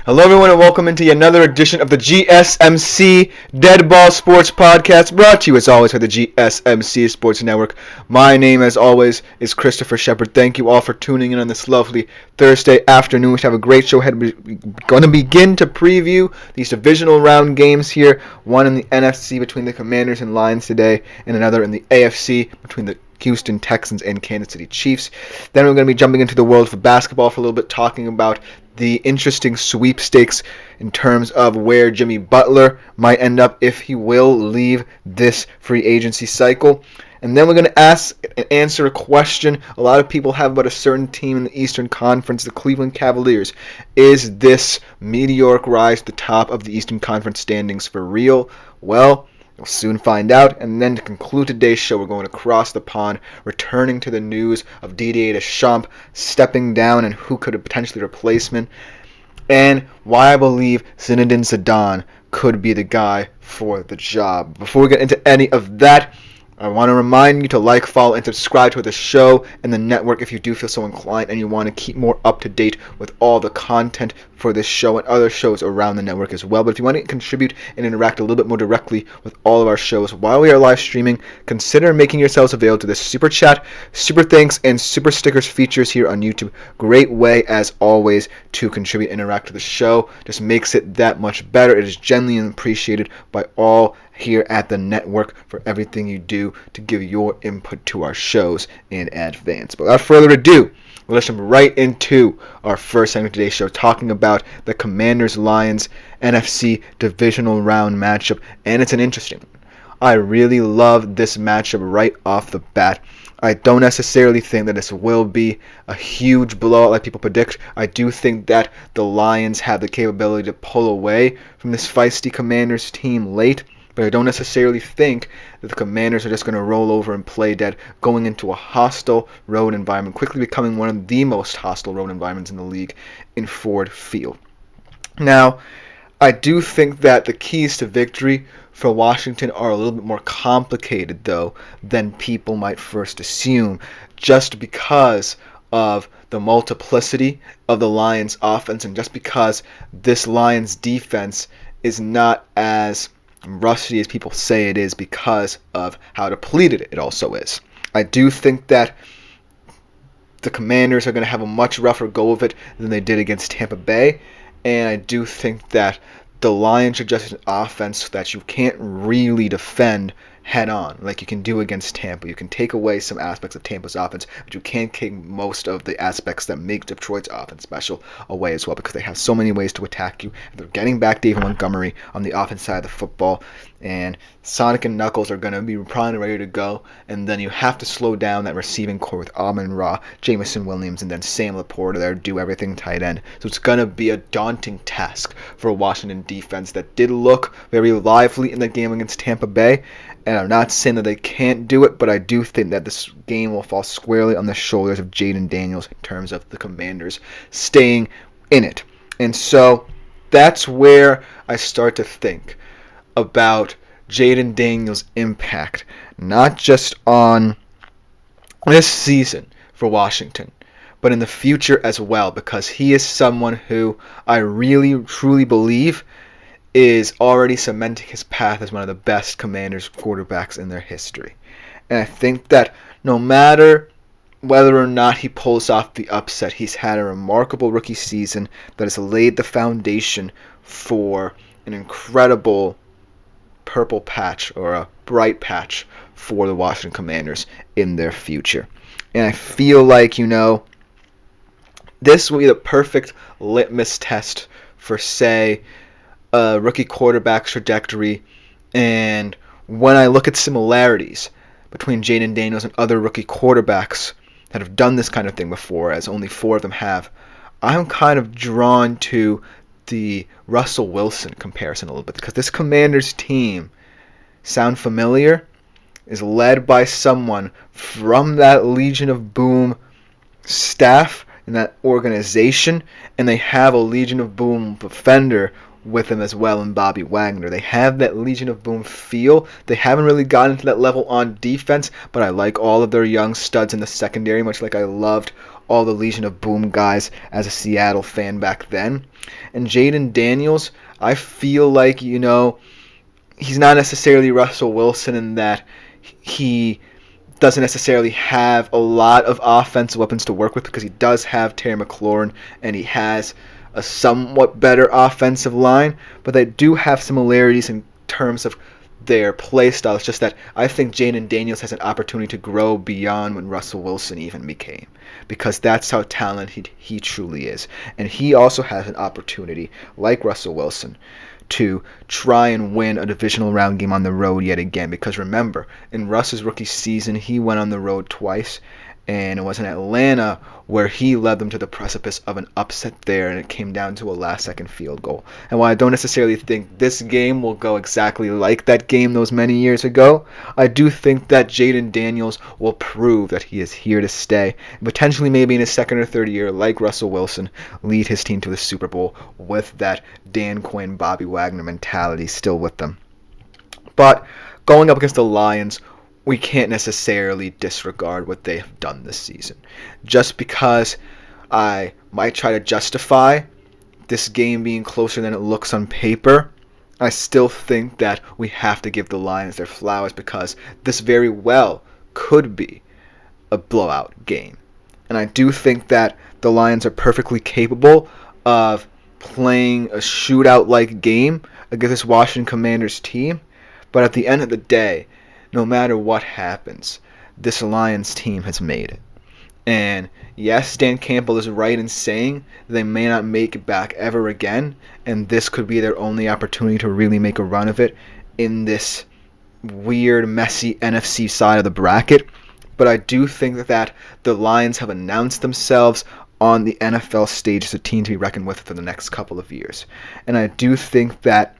Hello, everyone, and welcome into another edition of the GSMC Dead Ball Sports Podcast, brought to you, as always, by the GSMC Sports Network. My name, as always, is Christopher Shepard. Thank you all for tuning in on this lovely Thursday afternoon. We have a great show ahead. We're going to begin to preview these divisional round games here, one in the NFC between the Commanders and Lions today, and another in the AFC between the Houston Texans and Kansas City Chiefs. Then we're going to be jumping into the world of basketball for a little bit, talking about the interesting sweepstakes in terms of where Jimmy Butler might end up if he will leave this free agency cycle. And then we're going to ask and answer a question a lot of people have about a certain team in the Eastern Conference, the Cleveland Cavaliers. Is this meteoric rise to the top of the Eastern Conference standings for real? Well, we'll soon find out. And then to conclude today's show, we're going across the pond, returning to the news of Didier Deschamps stepping down and who could potentially replace him, and why I believe Zinedine Zidane could be the guy for the job. Before we get into any of that, I want to remind you to like, follow, and subscribe to the show and the network if you do feel so inclined and you want to keep more up to date with all the content for this show and other shows around the network as well. But if you want to contribute and interact a little bit more directly with all of our shows while we are live streaming, consider making yourselves available to the Super Chat, Super Thanks, and Super Stickers features here on YouTube. Great way, as always, to contribute and interact with the show. Just makes it that much better. It is genuinely appreciated by all here at the network for everything you do to give your input to our shows in advance. But without further ado, let's jump right into our first segment of today's show, talking about the Commanders-Lions NFC Divisional Round matchup, and it's an interesting one. I really love this matchup right off the bat. I don't necessarily think that this will be a huge blowout like people predict. I do think that the Lions have the capability to pull away from this feisty Commanders team late, but I don't necessarily think that the Commanders are just going to roll over and play dead, going into a hostile road environment, quickly becoming one of the most hostile road environments in the league in Ford Field. Now, I do think that the keys to victory for Washington are a little bit more complicated, though, than people might first assume, just because of the multiplicity of the Lions' offense and just because this Lions' defense is not as rusty as people say it is because of how depleted it also is. I do think that the Commanders are going to have a much rougher go of it than they did against Tampa Bay, and I do think that the Lions are just an offense that you can't really defend head-on like you can do against Tampa. You can take away some aspects of Tampa's offense, but you can't take most of the aspects that make Detroit's offense special away as well, because they have so many ways to attack you. They're getting back David Montgomery on the offense side of the football, and Sonic and Knuckles are going to be primed and ready to go, and then you have to slow down that receiving core with Amon-Ra, Jameson Williams, and then Sam Laporta there, do everything tight end. So it's going to be a daunting task for a Washington defense that did look very lively in the game against Tampa Bay. And I'm not saying that they can't do it, but I do think that this game will fall squarely on the shoulders of Jaden Daniels in terms of the Commanders staying in it. And so that's where I start to think about Jaden Daniels' impact, not just on this season for Washington, but in the future as well, because he is someone who I really, truly believe is already cementing his path as one of the best Commanders quarterbacks in their history. And I think that no matter whether or not he pulls off the upset, he's had a remarkable rookie season that has laid the foundation for an incredible purple patch, or a bright patch, for the Washington Commanders in their future. And I feel like, this will be the perfect litmus test for, say, a rookie quarterback's trajectory. And when I look at similarities between Jaden Daniels and other rookie quarterbacks that have done this kind of thing before, as only 4 of them have, I'm kind of drawn to the Russell Wilson comparison a little bit, because this Commanders team, sound familiar, is led by someone from that Legion of Boom staff and that organization, and they have a Legion of Boom defender with him as well in Bobby Wagner. They have that Legion of Boom feel. They haven't really gotten to that level on defense, but I like all of their young studs in the secondary, much like I loved all the Legion of Boom guys as a Seattle fan back then. And Jaden Daniels, I feel like, he's not necessarily Russell Wilson in that he doesn't necessarily have a lot of offensive weapons to work with, because he does have Terry McLaurin and he has a somewhat better offensive line, but they do have similarities in terms of their play style. It's just that I think Jaden Daniels has an opportunity to grow beyond when Russell Wilson even became, because that's how talented he truly is. And he also has an opportunity, like Russell Wilson, to try and win a divisional round game on the road yet again. Because remember, in Russ's rookie season, he went on the road twice, and it was in Atlanta where he led them to the precipice of an upset there, and it came down to a last-second field goal. And while I don't necessarily think this game will go exactly like that game those many years ago, I do think that Jaden Daniels will prove that he is here to stay, and potentially maybe in his second or third year, like Russell Wilson, lead his team to the Super Bowl with that Dan Quinn, Bobby Wagner mentality still with them. But going up against the Lions, we can't necessarily disregard what they have done this season. Just because I might try to justify this game being closer than it looks on paper, I still think that we have to give the Lions their flowers, because this very well could be a blowout game. And I do think that the Lions are perfectly capable of playing a shootout-like game against this Washington Commanders team. But at the end of the day, no matter what happens, this Lions team has made it. And yes, Dan Campbell is right in saying they may not make it back ever again, and this could be their only opportunity to really make a run of it in this weird, messy NFC side of the bracket. But I do think that the Lions have announced themselves on the NFL stage as a team to be reckoned with for the next couple of years. And I do think that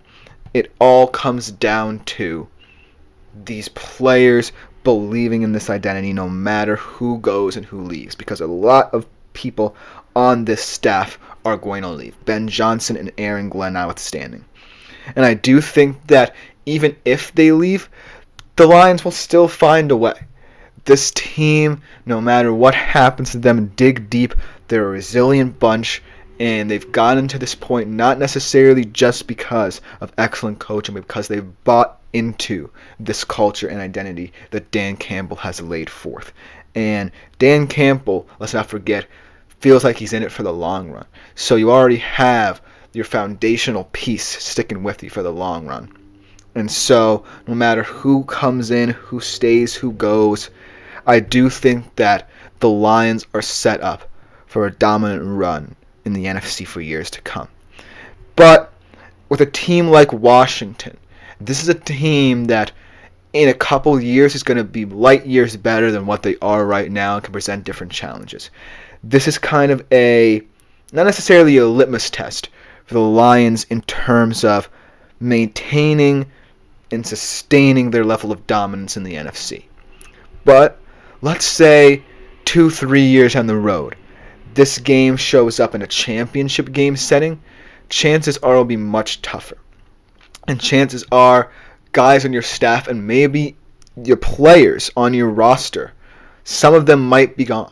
it all comes down to these players believing in this identity no matter who goes and who leaves, because a lot of people on this staff are going to leave, Ben Johnson and Aaron Glenn notwithstanding. And I do think that even if they leave, the Lions will still find a way. This team, no matter what happens to them, dig deep. They're a resilient bunch, and they've gotten to this point not necessarily just because of excellent coaching, but because they've bought into this culture and identity that Dan Campbell has laid forth. And Dan Campbell, let's not forget, feels like he's in it for the long run. So you already have your foundational piece sticking with you for the long run. And so no matter who comes in, who stays, who goes, I do think that the Lions are set up for a dominant run in the NFC for years to come. But with a team like Washington, this is a team that in a couple years is going to be light years better than what they are right now and can present different challenges. This is kind of not necessarily a litmus test for the Lions in terms of maintaining and sustaining their level of dominance in the NFC. But let's say 2-3 years down the road, this game shows up in a championship game setting, chances are it'll be much tougher. And chances are guys on your staff and maybe your players on your roster, some of them might be gone.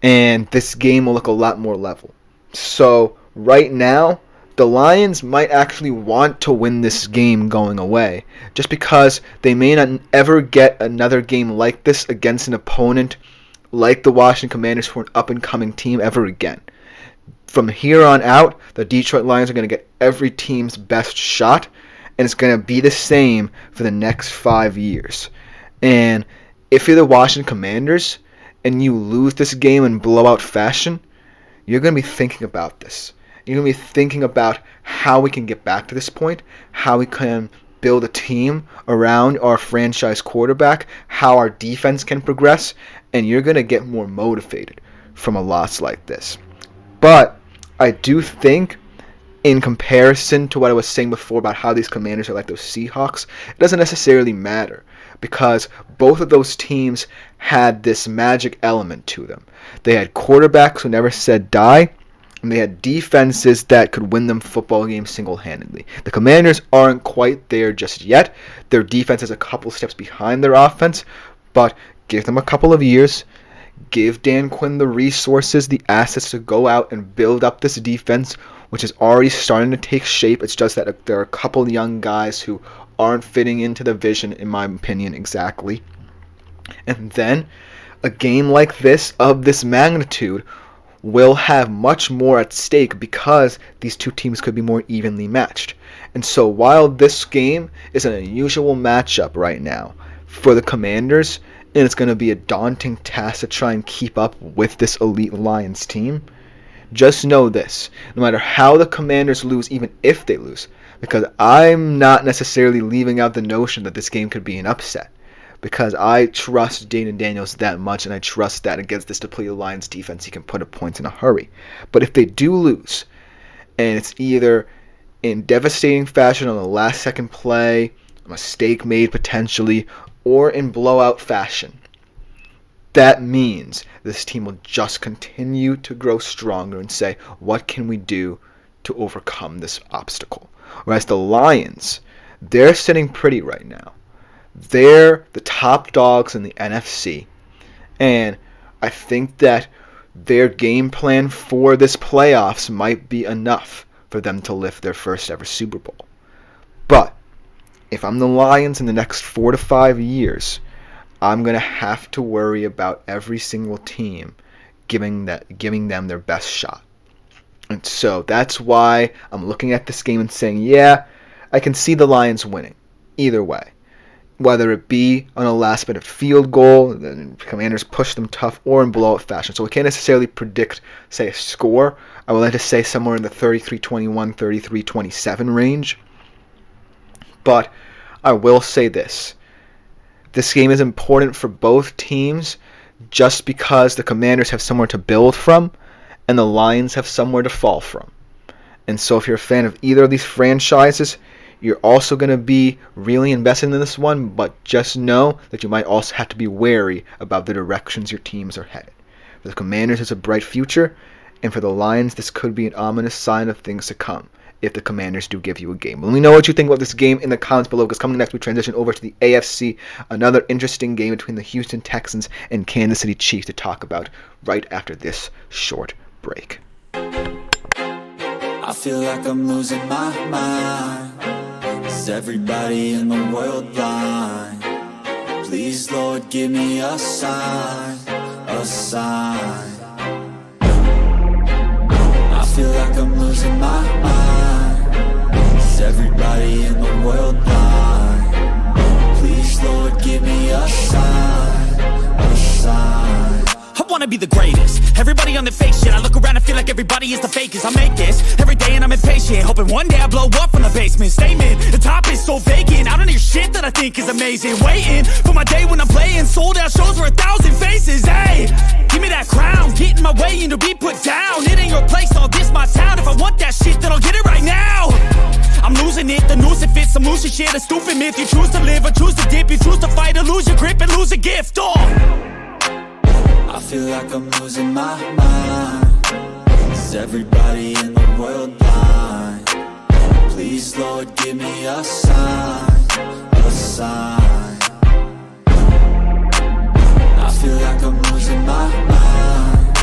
And this game will look a lot more level. So right now, the Lions might actually want to win this game going away, just because they may not ever get another game like this against an opponent like the Washington Commanders, who are an up-and-coming team, ever again. From here on out, the Detroit Lions are going to get every team's best shot, and it's going to be the same for the next 5 years. And if you're the Washington Commanders and you lose this game in blowout fashion, you're going to be thinking about this. You're going to be thinking about how we can get back to this point, how we can build a team around our franchise quarterback, how our defense can progress, and you're going to get more motivated from a loss like this. But I do think, in comparison to what I was saying before about how these Commanders are like those Seahawks, it doesn't necessarily matter, because both of those teams had this magic element to them. They had quarterbacks who never said die, and they had defenses that could win them football games single-handedly. The Commanders aren't quite there just yet. Their defense is a couple steps behind their offense, but give them a couple of years, Give Dan Quinn the resources, the assets to go out and build up this defense, which is already starting to take shape. It's just that there are a couple of young guys who aren't fitting into the vision, in my opinion, exactly. And then a game like this, of this magnitude, will have much more at stake because these two teams could be more evenly matched. And so while this game is an unusual matchup right now for the Commanders, and it's going to be a daunting task to try and keep up with this elite Lions team, just know this: no matter how the Commanders lose, even if they lose, because I'm not necessarily leaving out the notion that this game could be an upset, because I trust Dayton Daniels that much, and I trust that against this depleted Lions defense he can put up points in a hurry. But if they do lose, and it's either in devastating fashion on the last second play, a mistake made potentially, or in blowout fashion, that means this team will just continue to grow stronger and say, what can we do to overcome this obstacle? Whereas the Lions, they're sitting pretty right now. They're the top dogs in the NFC, and I think that their game plan for this playoffs might be enough for them to lift their first ever Super Bowl. But if I'm the Lions in the next 4 to 5 years, I'm going to have to worry about every single team giving them their best shot. And so that's why I'm looking at this game and saying, yeah, I can see the Lions winning either way. Whether it be on a last-minute field goal, the Commanders push them tough, or in blowout fashion. So we can't necessarily predict, say, a score. I would like to say somewhere in the 33-21, 33-27 range. But I will say this. This game is important for both teams just because the Commanders have somewhere to build from and the Lions have somewhere to fall from. And so if you're a fan of either of these franchises, you're also going to be really invested in this one, but just know that you might also have to be wary about the directions your teams are headed. For the Commanders, it's a bright future, and for the Lions, this could be an ominous sign of things to come if the Commanders do give you a game. Let me know what you think about this game in the comments below, because coming next we transition over to the AFC, another interesting game between the Houston Texans and Kansas City Chiefs to talk about right after this short break. I feel like I'm losing my mind. Is everybody in the world blind? Please, Lord, give me a sign, a sign. I feel like I'm losing my mind. Is everybody in the world blind? Please, Lord, give me a sign, a sign. I wanna be the greatest. Everybody on the fake shit. I look around and feel like everybody is the fakest. I make this every day and I'm impatient, hoping one day I blow up from the basement. Statement, the top is so vacant. I don't hear shit that I think is amazing. Waiting for my day when I'm playing sold out shows for 1,000 faces. Hey, give me that crown, get in my way and to be put down. It ain't your place, all this my town. If I want that shit, then I'll get it right now. I'm losing it, the noose it fits. Some losing shit, a stupid myth. You choose to live or choose to dip. You choose to fight or lose your grip and lose a gift. I feel like I'm losing my mind. Is everybody in the world blind? Please, Lord, give me a sign, a sign. I feel like I'm losing my mind.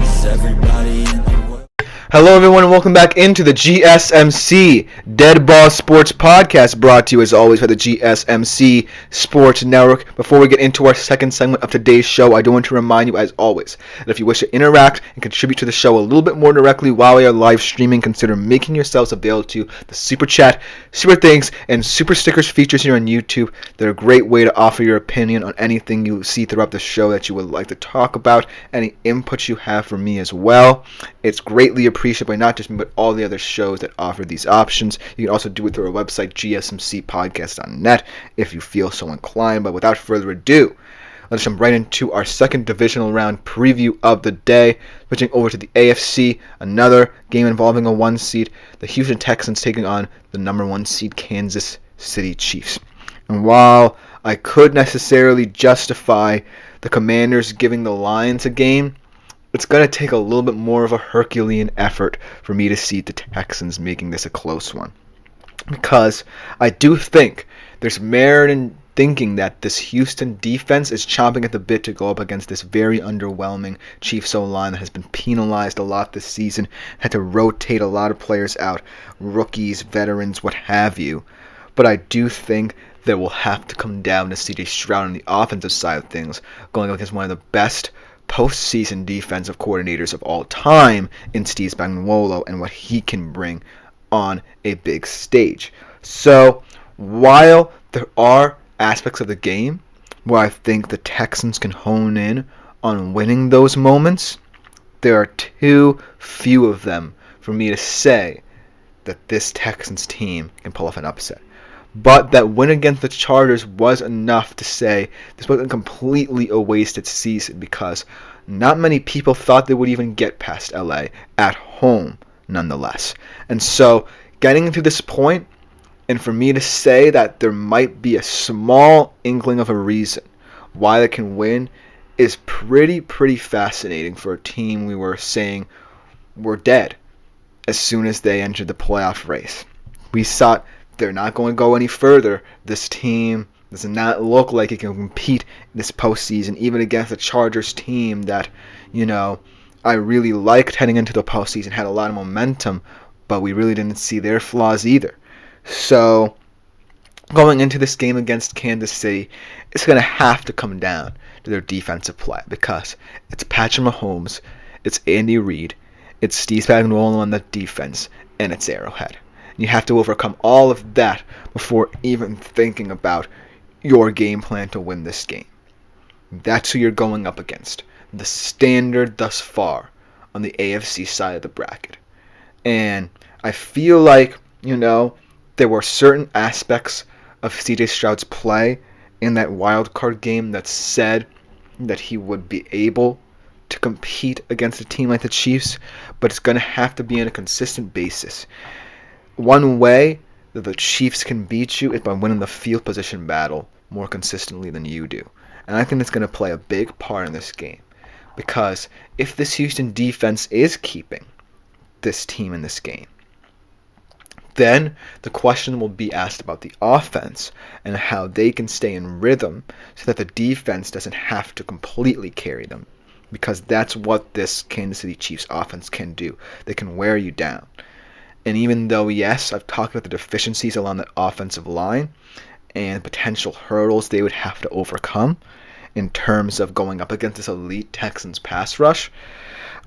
Is everybody in the world? Hello everyone and welcome back into the GSMC Dead Ball Sports Podcast, brought to you as always by the GSMC Sports Network. Before we get into our second segment of today's show, I do want to remind you as always that if you wish to interact and contribute to the show a little bit more directly while we are live streaming, consider making yourselves available to the Super Chat, Super Thanks, and Super Stickers features here on YouTube. They're a great way to offer your opinion on anything you see throughout the show that you would like to talk about, any input you have for me as well. It's greatly appreciated by not just me, but all the other shows that offer these options. You can also do it through our website, gsmcspodcast.net, if you feel so inclined. But without further ado, let's jump right into our second divisional round preview of the day. Switching over to the AFC, another game involving a 1 seed, the Houston Texans taking on the number 1 seed Kansas City Chiefs. And while I could necessarily justify the Commanders giving the Lions a game, it's going to take a little bit more of a Herculean effort for me to see the Texans making this a close one. Because I do think there's merit in thinking that this Houston defense is chomping at the bit to go up against this very underwhelming Chiefs O-line that has been penalized a lot this season, had to rotate a lot of players out, rookies, veterans, what have you. But I do think that will have to come down to C.J. Stroud on the offensive side of things, going up against one of the best postseason defensive coordinators of all time in Steve Spagnuolo and what he can bring on a big stage. So while there are aspects of the game where I think the Texans can hone in on winning those moments, there are too few of them for me to say that this Texans team can pull off an upset. But that win against the Chargers was enough to say this wasn't completely a wasted season, because not many people thought they would even get past LA at home nonetheless. And so getting to this point, and for me to say that there might be a small inkling of a reason why they can win, is pretty fascinating for a team we were saying were dead as soon as they entered the playoff race. We thought they're not going to go any further. This team does not look like it can compete this postseason, even against a Chargers team that, I really liked heading into the postseason, had a lot of momentum, but we really didn't see their flaws either. So going into this game against Kansas City, it's going to have to come down to their defensive play, because it's Patrick Mahomes, it's Andy Reid, it's Steve Spagnuolo on the defense, and it's Arrowhead. You have to overcome all of that before even thinking about your game plan to win this game. That's who you're going up against. The standard thus far on the AFC side of the bracket. And I feel like, there were certain aspects of CJ Stroud's play in that wild card game that said that he would be able to compete against a team like the Chiefs, but it's going to have to be on a consistent basis. One way that the Chiefs can beat you is by winning the field position battle more consistently than you do. And I think that's going to play a big part in this game. Because if this Houston defense is keeping this team in this game, then the question will be asked about the offense and how they can stay in rhythm so that the defense doesn't have to completely carry them. Because that's what this Kansas City Chiefs offense can do. They can wear you down. And even though, yes, I've talked about the deficiencies along the offensive line and potential hurdles they would have to overcome in terms of going up against this elite Texans pass rush,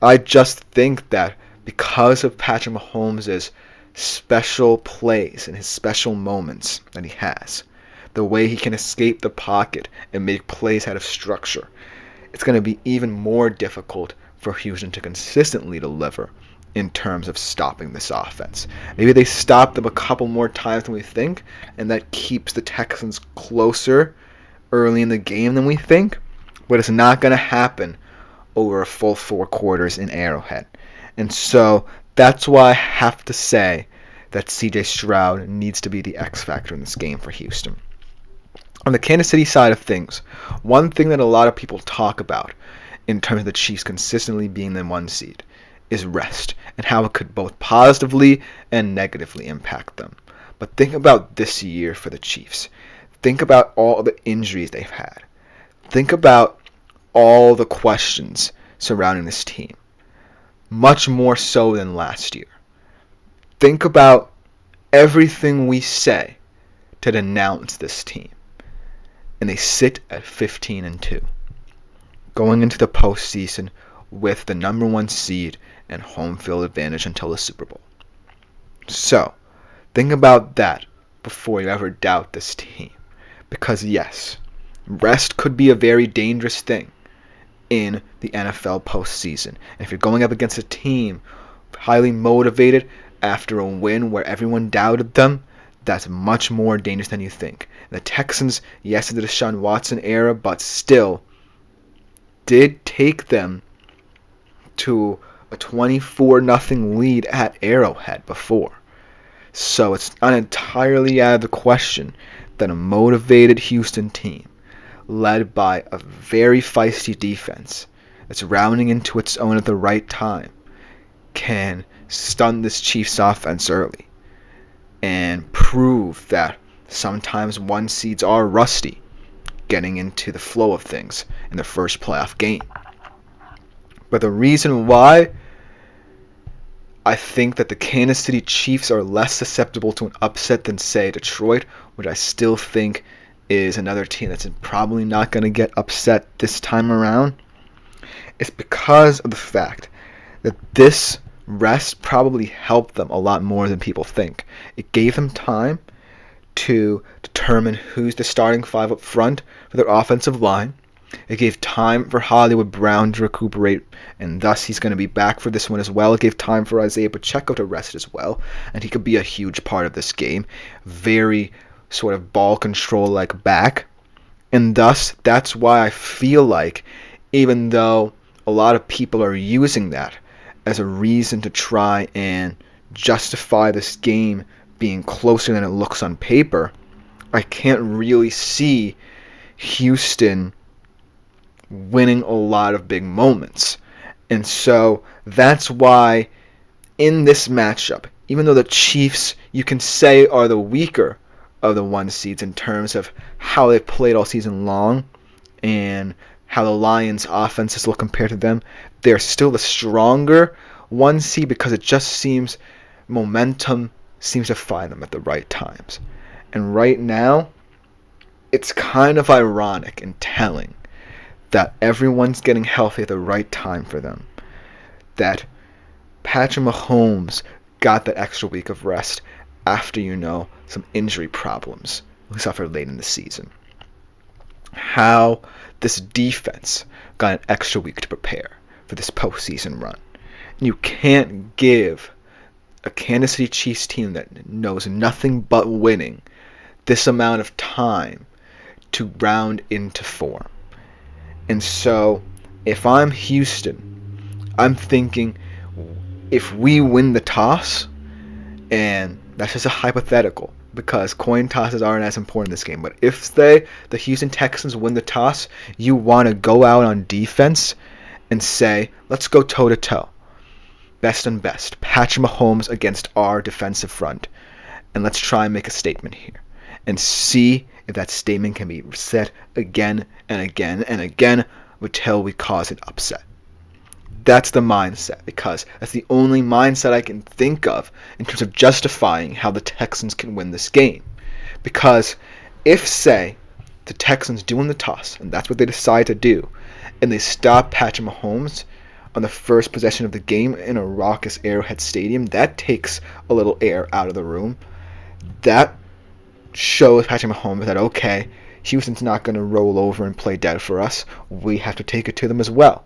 I just think that because of Patrick Mahomes' special plays and his special moments that he has, the way he can escape the pocket and make plays out of structure, it's going to be even more difficult for Houston to consistently deliver in terms of stopping this offense. Maybe they stop them a couple more times than we think, and that keeps the Texans closer early in the game than we think, but it's not going to happen over a full 4 quarters in Arrowhead. And so that's why I have to say that CJ Stroud needs to be the X factor in this game for Houston. On the Kansas City side of things, one thing that a lot of people talk about in terms of the Chiefs consistently being the 1 seed is rest, and how it could both positively and negatively impact them. But think about this year for the Chiefs. Think about all the injuries they've had. Think about all the questions surrounding this team. Much more so than last year. Think about everything we say to denounce this team. And they sit at 15-2. Going into the postseason with the number 1 seed and home field advantage until the Super Bowl. So, think about that before you ever doubt this team. Because yes, rest could be a very dangerous thing in the NFL postseason. And if you're going up against a team highly motivated after a win where everyone doubted them, that's much more dangerous than you think. The Texans, yes, in the Deshaun Watson era, but still did take them to a 24-0 lead at Arrowhead before. So it's not entirely out of the question that a motivated Houston team, led by a very feisty defense that's rounding into its own at the right time, can stun this Chiefs offense early and prove that Sometimes 1 seeds are rusty getting into the flow of things in their first playoff game. But the reason why I think that the Kansas City Chiefs are less susceptible to an upset than, say, Detroit, which I still think is another team that's probably not going to get upset this time around, is because of the fact that this rest probably helped them a lot more than people think. It gave them time to determine who's the starting 5 up front for their offensive line. It gave time for Hollywood Brown to recuperate, and thus he's going to be back for this one as well. It gave time for Isaiah Pacheco to rest as well, and he could be a huge part of this game. Very sort of ball control-like back. And thus, that's why I feel like, even though a lot of people are using that as a reason to try and justify this game being closer than it looks on paper, I can't really see Houston winning a lot of big moments. And so that's why in this matchup, even though the Chiefs, you can say, are the weaker of the 1 seeds in terms of how they've played all season long and how the Lions' offenses look compared to them, they're still the stronger 1 seed because it just seems momentum seems to find them at the right times. And right now, it's kind of ironic and telling that everyone's getting healthy at the right time for them. That Patrick Mahomes got that extra week of rest after, some injury problems we suffered late in the season. How this defense got an extra week to prepare for this postseason run. You can't give a Kansas City Chiefs team that knows nothing but winning this amount of time to round into form. And so, if I'm Houston, I'm thinking if we win the toss, and that's just a hypothetical because coin tosses aren't as important in this game, but if the Houston Texans win the toss, you want to go out on defense and say, let's go toe-to-toe. Best and best. Patrick Mahomes against our defensive front. And let's try and make a statement here. And see if that statement can be said again and again and again until we cause an upset. That's the mindset, because that's the only mindset I can think of in terms of justifying how the Texans can win this game. Because if, say, the Texans do win the toss, and that's what they decide to do, and they stop Patrick Mahomes on the first possession of the game in a raucous Arrowhead Stadium, that takes a little air out of the room. That shows Patrick Mahomes that, okay, Houston's not going to roll over and play dead for us. We have to take it to them as well.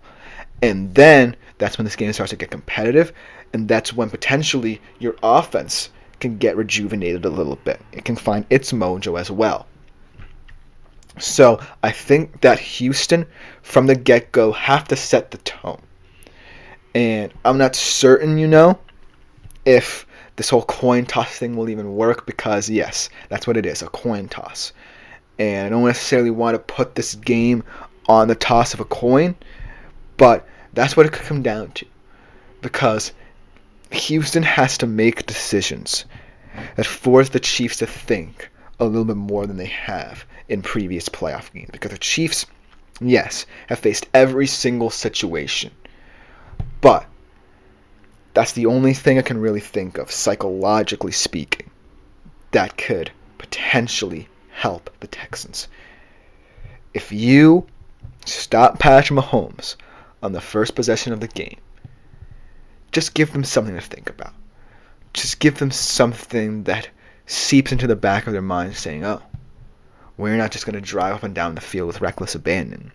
And then that's when this game starts to get competitive, and that's when potentially your offense can get rejuvenated a little bit. It can find its mojo as well. So I think that Houston, from the get-go, have to set the tone. And I'm not certain, if this whole coin toss thing will even work, because yes, that's what it is, a coin toss. And I don't necessarily want to put this game on the toss of a coin, but that's what it could come down to. Because Houston has to make decisions that force the Chiefs to think a little bit more than they have in previous playoff games. Because the Chiefs, yes, have faced every single situation. But that's the only thing I can really think of, psychologically speaking, that could potentially help the Texans. If you stop Patrick Mahomes on the first possession of the game, just give them something to think about. Just give them something that seeps into the back of their mind saying, oh, we're not just going to drive up and down the field with reckless abandon.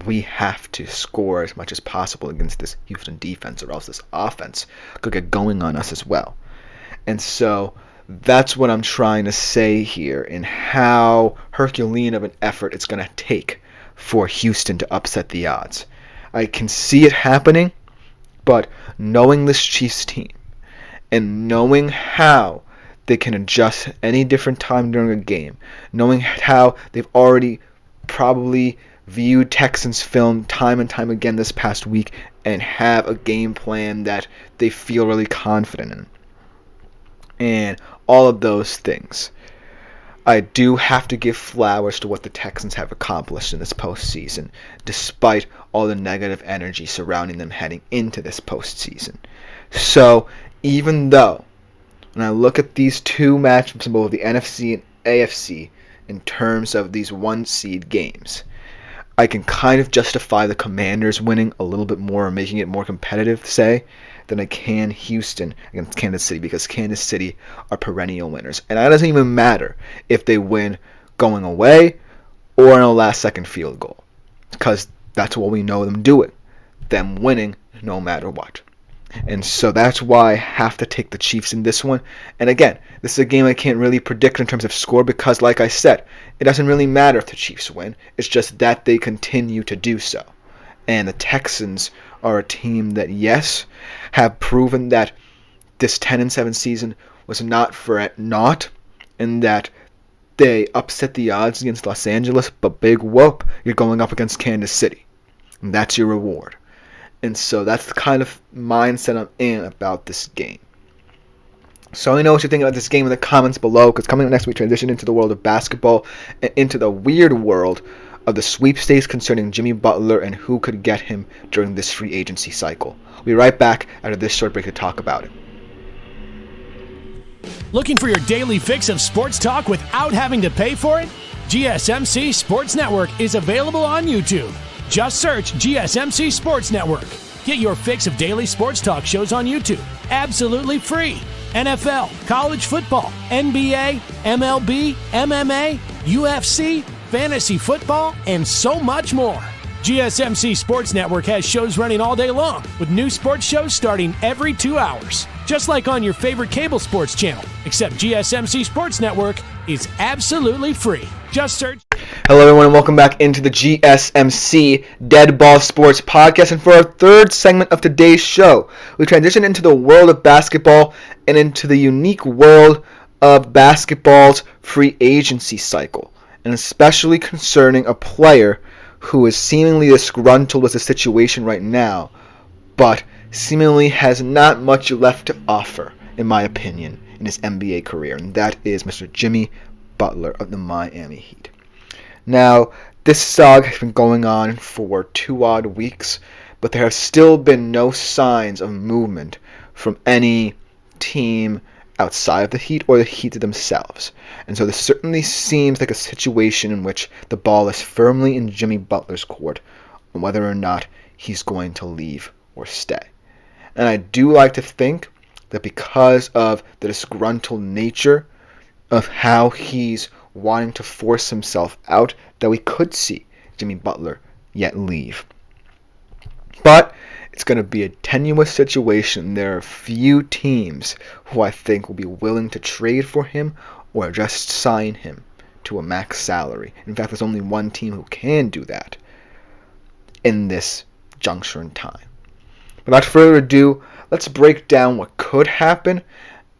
We have to score as much as possible against this Houston defense, or else this offense could get going on us as well. And so that's what I'm trying to say here, in how Herculean of an effort it's going to take for Houston to upset the odds. I can see it happening, but knowing this Chiefs team and knowing how they can adjust any different time during a game, knowing how they've already probably viewed Texans film time and time again this past week and have a game plan that they feel really confident in, and all of those things, I do have to give flowers to what the Texans have accomplished in this postseason, despite all the negative energy surrounding them heading into this postseason. So, even though, when I look at these two matchups in both the NFC and AFC in terms of these one-seed games, I can kind of justify the Commanders winning a little bit more, or making it more competitive, say, than I can Houston against Kansas City, because Kansas City are perennial winners. And it doesn't even matter if they win going away or in a last-second field goal, because that's what we know them doing, them winning no matter what. And so that's why I have to take the Chiefs in this one. And again, this is a game I can't really predict in terms of score because, like I said, it doesn't really matter if the Chiefs win. It's just that they continue to do so. And the Texans are a team that, yes, have proven that this 10-7 season was not for naught, and that they upset the odds against Los Angeles, but big whoop, you're going up against Kansas City. And that's your reward. And so that's the kind of mindset I'm in about this game. So let me know what you think about this game in the comments below, because coming up next we transition into the world of basketball and into the weird world of the sweepstakes concerning Jimmy Butler and who could get him during this free agency cycle. We'll be right back after this short break to talk about it. Looking for your daily fix of sports talk without having to pay for it? GSMC Sports Network is available on YouTube. Just search GSMC Sports Network. Get your fix of daily sports talk shows on YouTube, absolutely free. NFL, college football, NBA, MLB, MMA, UFC, fantasy football, and so much more. GSMC Sports Network has shows running all day long, with new sports shows starting every 2 hours. Just like on your favorite cable sports channel, except GSMC Sports Network is absolutely free. Just search. Hello everyone and welcome back into the GSMC Dead Ball Sports Podcast. And for our third segment of today's show, we transition into the world of basketball and into the unique world of basketball's free agency cycle. And especially concerning a player who is seemingly disgruntled with the situation right now, but seemingly has not much left to offer, in my opinion, in his NBA career. And that is Mr. Jimmy Butler of the Miami Heat. Now, this saga has been going on for 2 odd weeks, but there have still been no signs of movement from any team outside of the Heat or the Heat themselves. And so this certainly seems like a situation in which the ball is firmly in Jimmy Butler's court on whether or not he's going to leave or stay. And I do like to think that because of the disgruntled nature of how he's wanting to force himself out, that we could see Jimmy Butler yet leave. But it's going to be a tenuous situation. There are few teams who I think will be willing to trade for him or just sign him to a max salary. In fact, there's only one team who can do that in this juncture in time. Without further ado, let's break down what could happen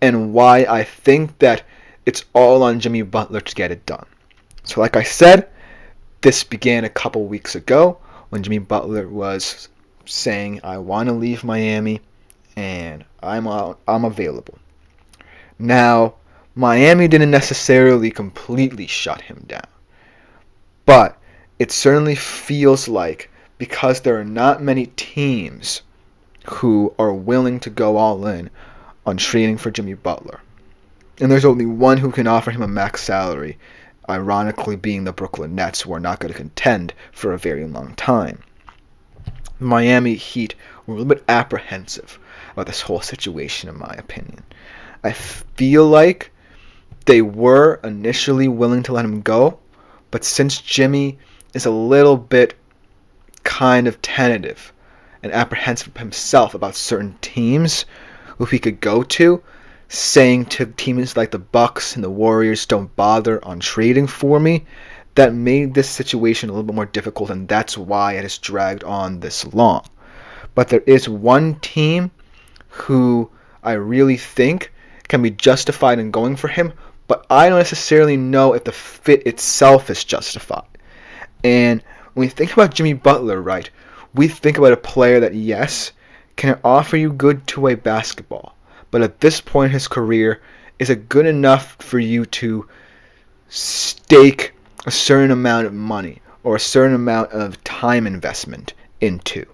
and why I think that it's all on Jimmy Butler to get it done. So like I said, this began a couple weeks ago when Jimmy Butler was saying, I want to leave Miami and I'm available. Now, Miami didn't necessarily completely shut him down, but it certainly feels like, because there are not many teams who are willing to go all in on trading for Jimmy Butler, and there's only one who can offer him a max salary, ironically being the Brooklyn Nets, who are not going to contend for a very long time. The Miami Heat were a little bit apprehensive about this whole situation, in my opinion. I feel like they were initially willing to let him go, but since Jimmy is a little bit kind of tentative and apprehensive himself about certain teams who he could go to, saying to teams like the Bucks and the Warriors, don't bother on trading for me, that made this situation a little bit more difficult, and that's why it has dragged on this long. But there is one team who I really think can be justified in going for him, but I don't necessarily know if the fit itself is justified. And when we think about Jimmy Butler, right, we think about a player that, yes, can offer you good two-way basketball, but at this point in his career, is it good enough for you to stake a certain amount of money or a certain amount of time investment into?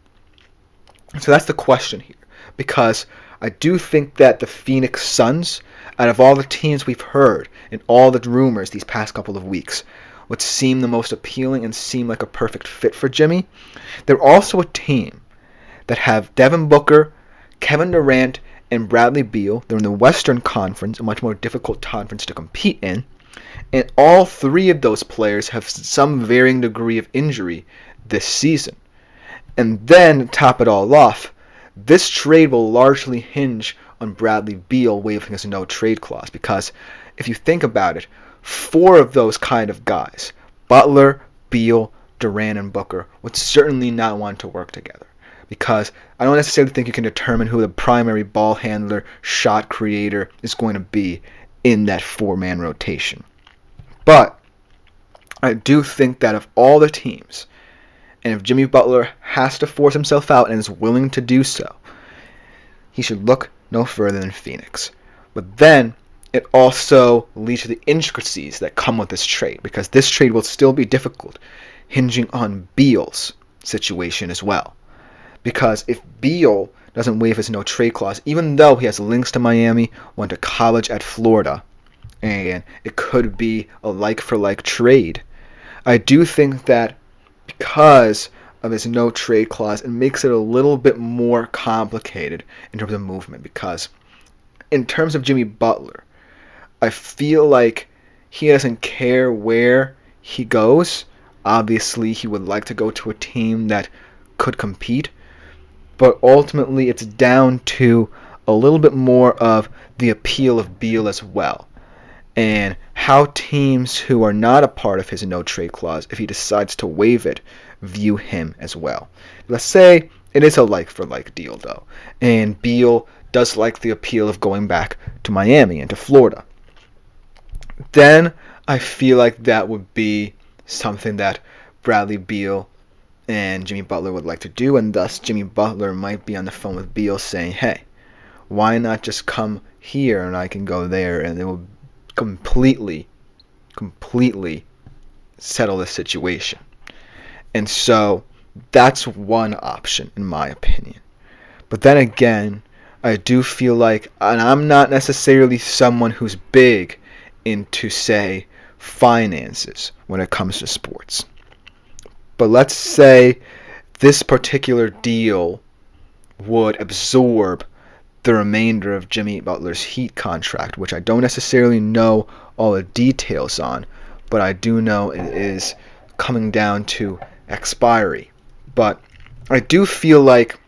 So that's the question here, because I do think that the Phoenix Suns, out of all the teams we've heard and all the rumors these past couple of weeks, would seem the most appealing and seem like a perfect fit for Jimmy. They're also a team that have Devin Booker, Kevin Durant, and Bradley Beal. They're in the Western Conference, a much more difficult conference to compete in. And all three of those players have some varying degree of injury this season. And then, to top it all off, this trade will largely hinge on Bradley Beal waiving his no-trade clause. Because if you think about it, four of those kind of guys, Butler, Beal, Durant, and Booker, would certainly not want to work together. Because I don't necessarily think you can determine who the primary ball handler, shot creator is going to be in that four-man rotation. But I do think that of all the teams, and if Jimmy Butler has to force himself out and is willing to do so, he should look no further than Phoenix. But then it also leads to the intricacies that come with this trade, because this trade will still be difficult, hinging on Beal's situation as well. Because if Beal doesn't waive his no-trade clause, even though he has links to Miami, went to college at Florida, and it could be a like-for-like trade, I do think that because of his no-trade clause, it makes it a little bit more complicated in terms of movement. Because in terms of Jimmy Butler, I feel like he doesn't care where he goes. Obviously, he would like to go to a team that could compete. But ultimately, it's down to a little bit more of the appeal of Beal as well, and how teams who are not a part of his no-trade clause, if he decides to waive it, view him as well. Let's say it is a like-for-like deal, though, and Beal does like the appeal of going back to Miami and to Florida. Then I feel like that would be something that Bradley Beal and Jimmy Butler would like to do, and thus Jimmy Butler might be on the phone with Beal saying, hey, why not just come here and I can go there, and it will completely settle the situation. And so that's one option in my opinion. But then again, I do feel like, and I'm not necessarily someone who's big into, say, finances when it comes to sports. But let's say this particular deal would absorb the remainder of Jimmy Butler's Heat contract, which I don't necessarily know all the details on, but I do know it is coming down to expiry. But I do feel like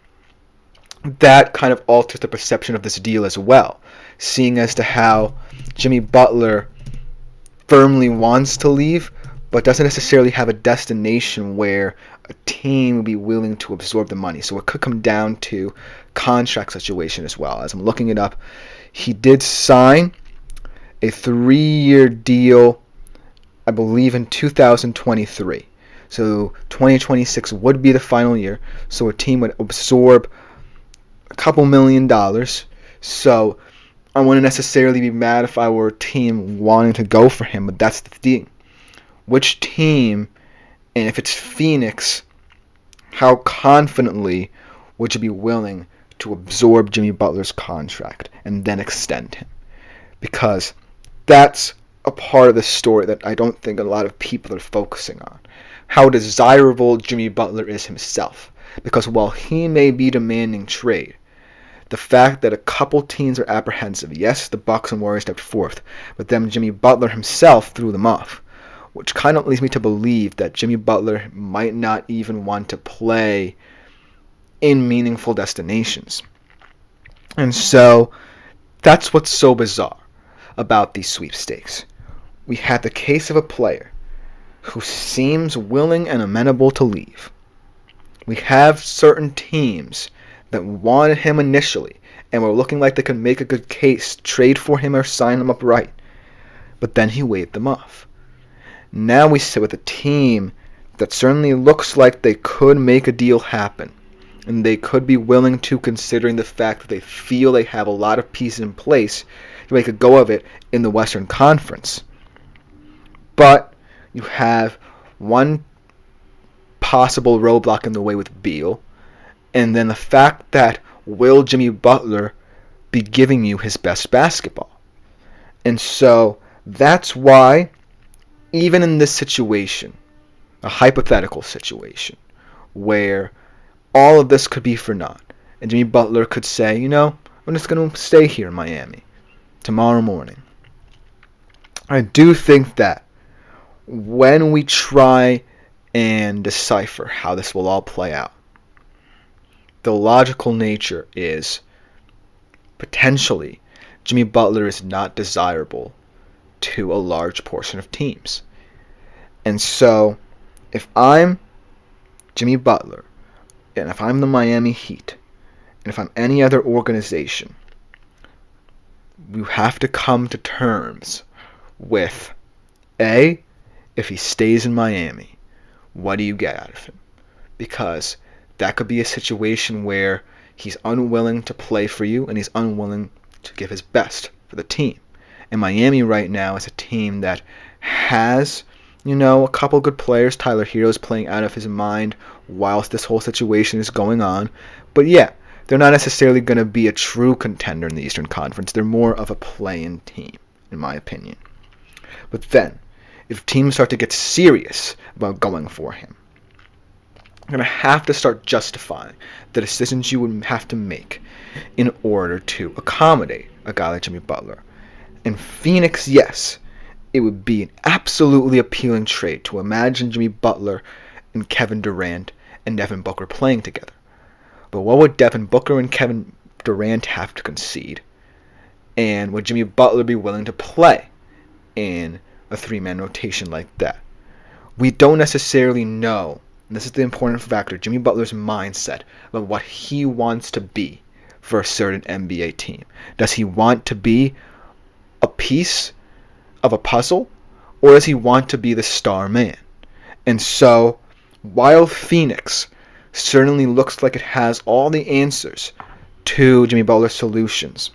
that kind of alters the perception of this deal as well, seeing as to how Jimmy Butler firmly wants to leave, but doesn't necessarily have a destination where a team would be willing to absorb the money. So it could come down to contract situation as well. As I'm looking it up, he did sign a 3-year deal, I believe, in 2023. So 2026 would be the final year. So a team would absorb a couple $1 million. So I wouldn't necessarily be mad if I were a team wanting to go for him, but that's the thing. Which team, and if it's Phoenix, how confidently would you be willing to absorb Jimmy Butler's contract and then extend him? Because that's a part of the story that I don't think a lot of people are focusing on. How desirable Jimmy Butler is himself. Because while he may be demanding trade, the fact that a couple teams are apprehensive, yes, the Bucks and Warriors stepped fourth, but then Jimmy Butler himself threw them off, which kind of leads me to believe that Jimmy Butler might not even want to play in meaningful destinations. And so that's what's so bizarre about these sweepstakes. We have the case of a player who seems willing and amenable to leave. We have certain teams that wanted him initially and were looking like they could make a good case, trade for him or sign him up right. But then he waved them off. Now we sit with a team that certainly looks like they could make a deal happen. And they could be willing to, considering the fact that they feel they have a lot of pieces in place to make a go of it in the Western Conference. But you have one possible roadblock in the way with Beal, and then the fact that will Jimmy Butler be giving you his best basketball? And so that's why, even in this situation, a hypothetical situation, where all of this could be for naught, and Jimmy Butler could say, I'm just going to stay here in Miami tomorrow morning. I do think that when we try and decipher how this will all play out, the logical nature is potentially Jimmy Butler is not desirable to a large portion of teams. And so if I'm Jimmy Butler, and if I'm the Miami Heat, and if I'm any other organization, you have to come to terms with, A, if he stays in Miami, what do you get out of him? Because that could be a situation where he's unwilling to play for you and he's unwilling to give his best for the team. And Miami right now is a team that has, a couple good players. Tyler Hero's playing out of his mind whilst this whole situation is going on. But yeah, they're not necessarily going to be a true contender in the Eastern Conference. They're more of a play-in team, in my opinion. But then, if teams start to get serious about going for him, you're going to have to start justifying the decisions you would have to make in order to accommodate a guy like Jimmy Butler. In Phoenix, yes, it would be an absolutely appealing trade to imagine Jimmy Butler and Kevin Durant and Devin Booker playing together. But what would Devin Booker and Kevin Durant have to concede? And would Jimmy Butler be willing to play in a three-man rotation like that? We don't necessarily know, and this is the important factor, Jimmy Butler's mindset about what he wants to be for a certain NBA team. Does he want to be a piece of a puzzle, or does he want to be the star man? And so, while Phoenix certainly looks like it has all the answers to Jimmy Butler's solutions,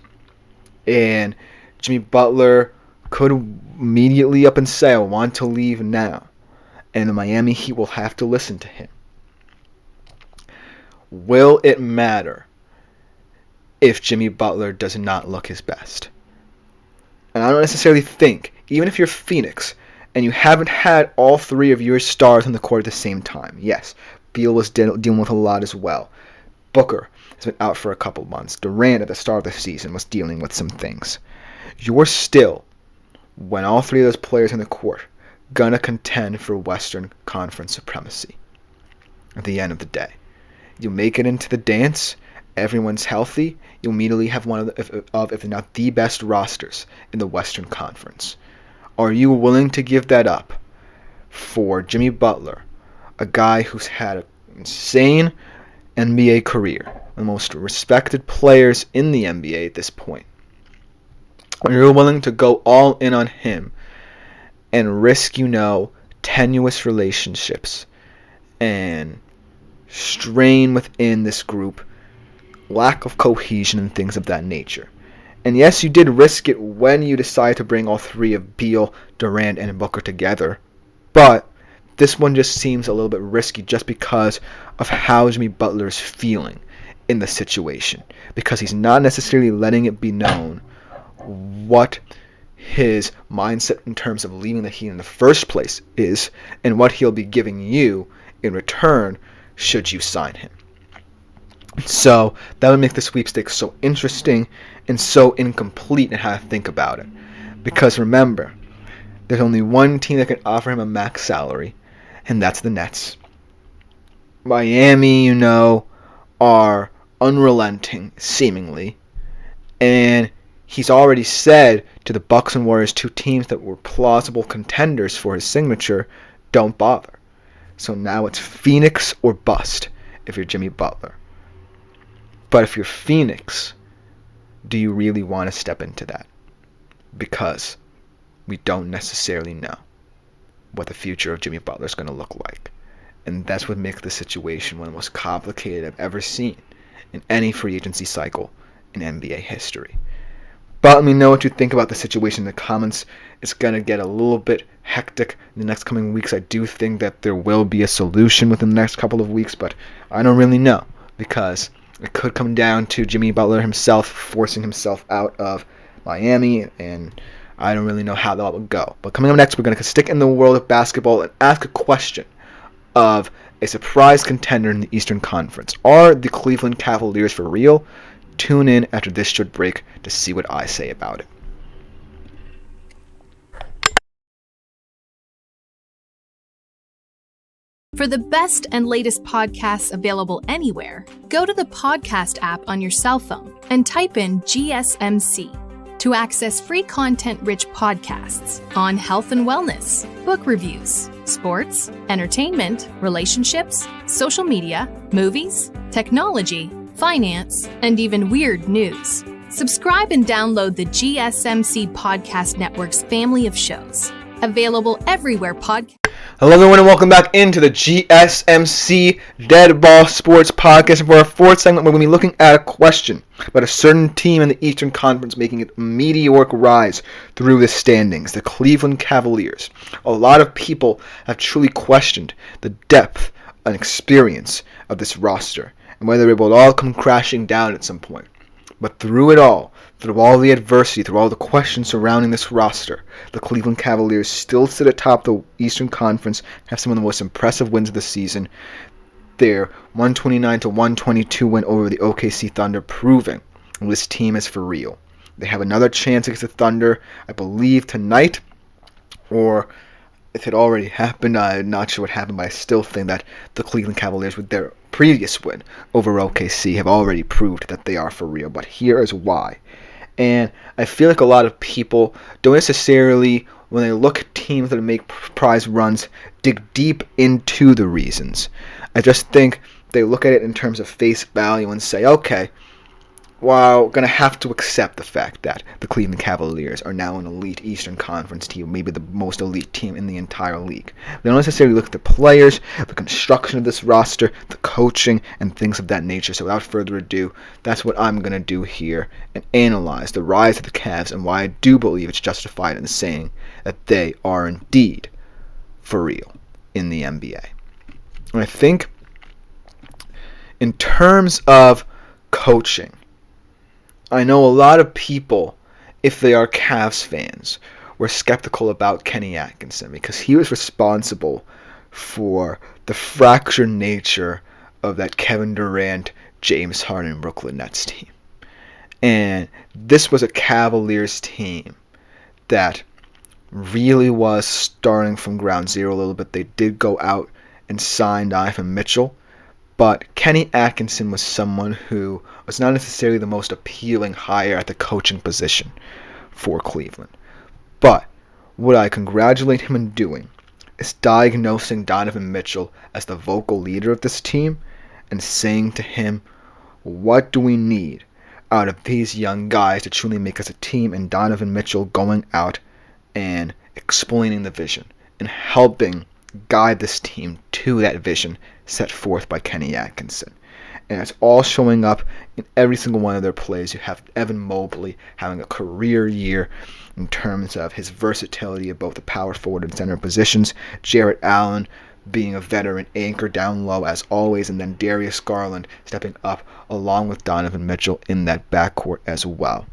and Jimmy Butler could immediately up and say, I want to leave now, and the Miami Heat will have to listen to him. Will it matter if Jimmy Butler does not look his best? And I don't necessarily think, even if you're Phoenix and you haven't had all three of your stars on the court at the same time, yes, Beal was dealing with a lot as well. Booker has been out for a couple months. Durant at the start of the season was dealing with some things. You're still, when all three of those players on the court, gonna contend for Western Conference supremacy at the end of the day. You make it into the dance, everyone's healthy, you'll immediately have one of if not the best rosters in the Western Conference. Are you willing to give that up for Jimmy Butler, a guy who's had an insane NBA career, one of the most respected players in the NBA at this point? Are you willing to go all in on him and risk, tenuous relationships and strain within this group, lack of cohesion and things of that nature? And yes, you did risk it when you decided to bring all three of Beal, Durant, and Booker together, but this one just seems a little bit risky just because of how Jimmy Butler is feeling in the situation, because he's not necessarily letting it be known what his mindset in terms of leaving the Heat in the first place is and what he'll be giving you in return should you sign him. So that would make the sweepstakes so interesting and so incomplete in how to think about it. Because remember, there's only one team that can offer him a max salary, and that's the Nets. Miami, are unrelenting, seemingly, and he's already said to the Bucks and Warriors, two teams that were plausible contenders for his signature, don't bother. So now it's Phoenix or bust if you're Jimmy Butler. But if you're Phoenix, do you really want to step into that? Because we don't necessarily know what the future of Jimmy Butler is going to look like. And that's what makes the situation one of the most complicated I've ever seen in any free agency cycle in NBA history. But let me know what you think about the situation in the comments. It's going to get a little bit hectic in the next coming weeks. I do think that there will be a solution within the next couple of weeks, but I don't really know, because it could come down to Jimmy Butler himself forcing himself out of Miami, and I don't really know how that will go. But coming up next, we're going to stick in the world of basketball and ask a question of a surprise contender in the Eastern Conference. Are the Cleveland Cavaliers for real? Tune in after this short break to see what I say about it. For the best and latest podcasts available anywhere, go to the podcast app on your cell phone and type in GSMC to access free content-rich podcasts on health and wellness, book reviews, sports, entertainment, relationships, social media, movies, technology, finance, and even weird news. Subscribe and download the GSMC Podcast Network's family of shows, available everywhere podcasts. Hello everyone and welcome back into the GSMC Dead Ball Sports Podcast. For our fourth segment, we're going to be looking at a question about a certain team in the Eastern Conference making a meteoric rise through the standings, the Cleveland Cavaliers. A lot of people have truly questioned the depth and experience of this roster and whether it will all come crashing down at some point. But through it all, through all the adversity, through all the questions surrounding this roster, the Cleveland Cavaliers still sit atop the Eastern Conference, have some of the most impressive wins of the season. Their 129-122 win over the OKC Thunder, proving this team is for real. They have another chance against the Thunder, I believe tonight, or if it already happened, I'm not sure what happened, but I still think that the Cleveland Cavaliers, with their previous win over OKC, have already proved that they are for real. But here is why. And I feel like a lot of people don't necessarily, when they look at teams that make prize runs, dig deep into the reasons. I just think they look at it in terms of face value and say, okay, well, we're going to have to accept the fact that the Cleveland Cavaliers are now an elite Eastern Conference team, maybe the most elite team in the entire league. They don't necessarily look at the players, the construction of this roster, the coaching, and things of that nature. So without further ado, that's what I'm going to do here and analyze the rise of the Cavs and why I do believe it's justified in saying that they are indeed for real in the NBA. And I think in terms of coaching, I know a lot of people, if they are Cavs fans, were skeptical about Kenny Atkinson because he was responsible for the fractured nature of that Kevin Durant, James Harden Brooklyn Nets team. And this was a Cavaliers team that really was starting from ground zero a little bit. They did go out and sign Donovan Mitchell, but Kenny Atkinson was someone who was not necessarily the most appealing hire at the coaching position for Cleveland. But what I congratulate him in doing is diagnosing Donovan Mitchell as the vocal leader of this team and saying to him, what do we need out of these young guys to truly make us a team? And Donovan Mitchell going out and explaining the vision and helping guide this team to that vision set forth by Kenny Atkinson. And it's all showing up in every single one of their plays. You have Evan Mobley having a career year in terms of his versatility of both the power forward and center positions. Jarrett Allen being a veteran anchor down low as always. And then Darius Garland stepping up along with Donovan Mitchell in that backcourt as well.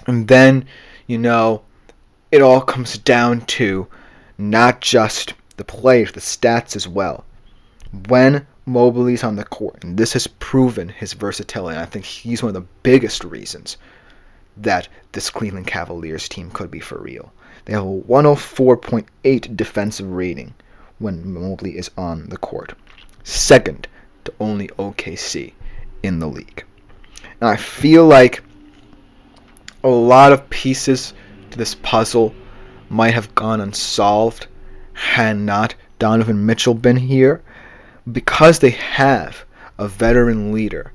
And then, it all comes down to not just the players, the stats as well. When Mobley's on the court, and this has proven his versatility, and I think he's one of the biggest reasons that this Cleveland Cavaliers team could be for real. They have a 104.8 defensive rating when Mobley is on the court, second to only OKC in the league. And I feel like a lot of pieces to this puzzle might have gone unsolved had not Donovan Mitchell been here, because they have a veteran leader,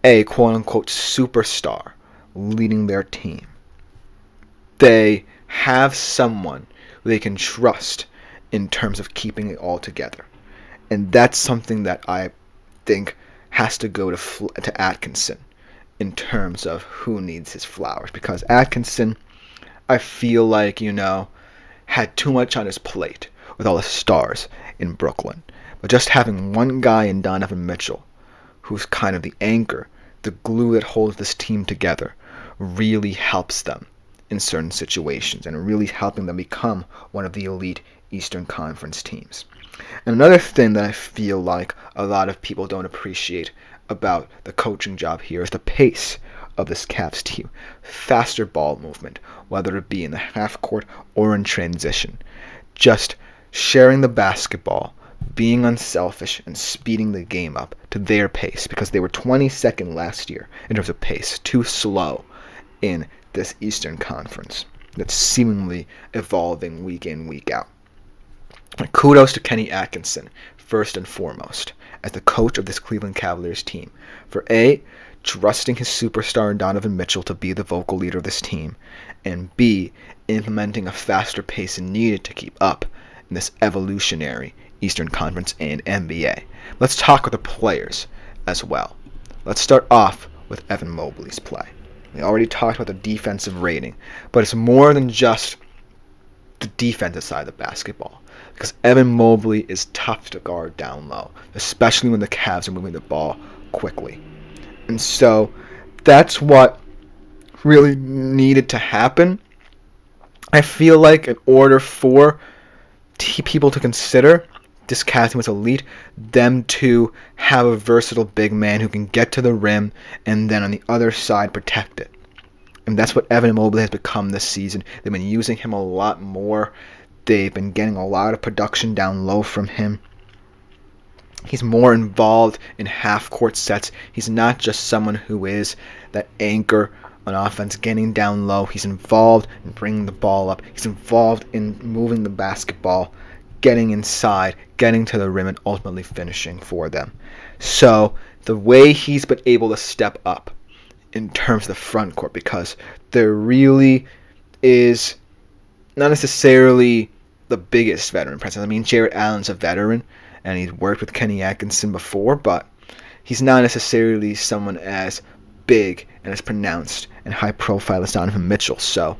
a quote-unquote superstar leading their team. They have someone they can trust in terms of keeping it all together. And that's something that I think has to go to Atkinson in terms of who needs his flowers, because Atkinson, I feel like, had too much on his plate with all the stars in Brooklyn. But just having one guy in Donovan Mitchell, who's kind of the anchor, the glue that holds this team together, really helps them in certain situations and really helping them become one of the elite Eastern Conference teams. And another thing that I feel like a lot of people don't appreciate about the coaching job here is the pace of this Cavs team. Faster ball movement, whether it be in the half court or in transition. Just sharing the basketball, being unselfish, and speeding the game up to their pace, because they were 22nd last year in terms of pace, too slow in this Eastern Conference that's seemingly evolving week in, week out. Kudos to Kenny Atkinson, first and foremost, as the coach of this Cleveland Cavaliers team, for A, trusting his superstar Donovan Mitchell to be the vocal leader of this team, and B, implementing a faster pace needed to keep up in this evolutionary Eastern Conference and NBA. Let's talk with the players as well. Let's start off with Evan Mobley's play. We already talked about the defensive rating, but it's more than just the defensive side of the basketball, because Evan Mobley is tough to guard down low, especially when the Cavs are moving the ball quickly. And so that's what really needed to happen. I feel like in order for people to consider this Cavs team as elite, them to have a versatile big man who can get to the rim and then on the other side protect it. And that's what Evan Mobley has become this season. They've been using him a lot more. They've been getting a lot of production down low from him. He's more involved in half-court sets. He's not just someone who is that anchor on offense, getting down low. He's involved in bringing the ball up. He's involved in moving the basketball, getting inside, getting to the rim, and ultimately finishing for them. So the way he's been able to step up in terms of the front court, because there really is not necessarily the biggest veteran presence. I mean, Jarrett Allen's a veteran, and he's worked with Kenny Atkinson before, but he's not necessarily someone as big and as pronounced and high profile as Donovan Mitchell. So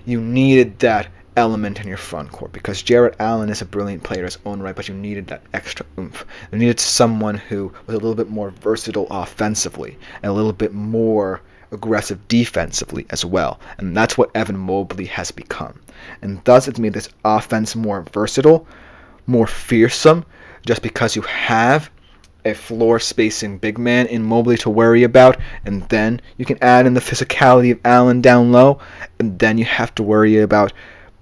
you needed that element in your front court, because Jarrett Allen is a brilliant player in his own right, but you needed that extra oomph. You needed someone who was a little bit more versatile offensively and a little bit more aggressive defensively as well. And that's what Evan Mobley has become. And thus it's made this offense more versatile, more fearsome, just because you have a floor spacing big man in Mobley to worry about, and then you can add in the physicality of Allen down low, and then you have to worry about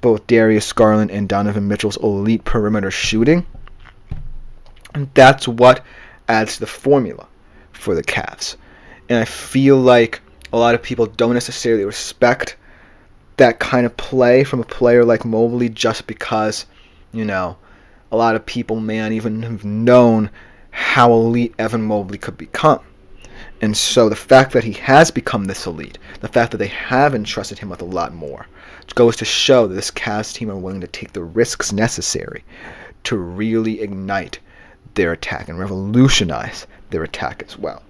both Darius Garland and Donovan Mitchell's elite perimeter shooting. And that's what adds to the formula for the Cavs. And I feel like a lot of people don't necessarily respect that kind of play from a player like Mobley, just because, a lot of people may not even have known how elite Evan Mobley could become. And so the fact that he has become this elite, the fact that they have entrusted him with a lot more, goes to show that this Cavs team are willing to take the risks necessary to really ignite their attack and revolutionize their attack as well.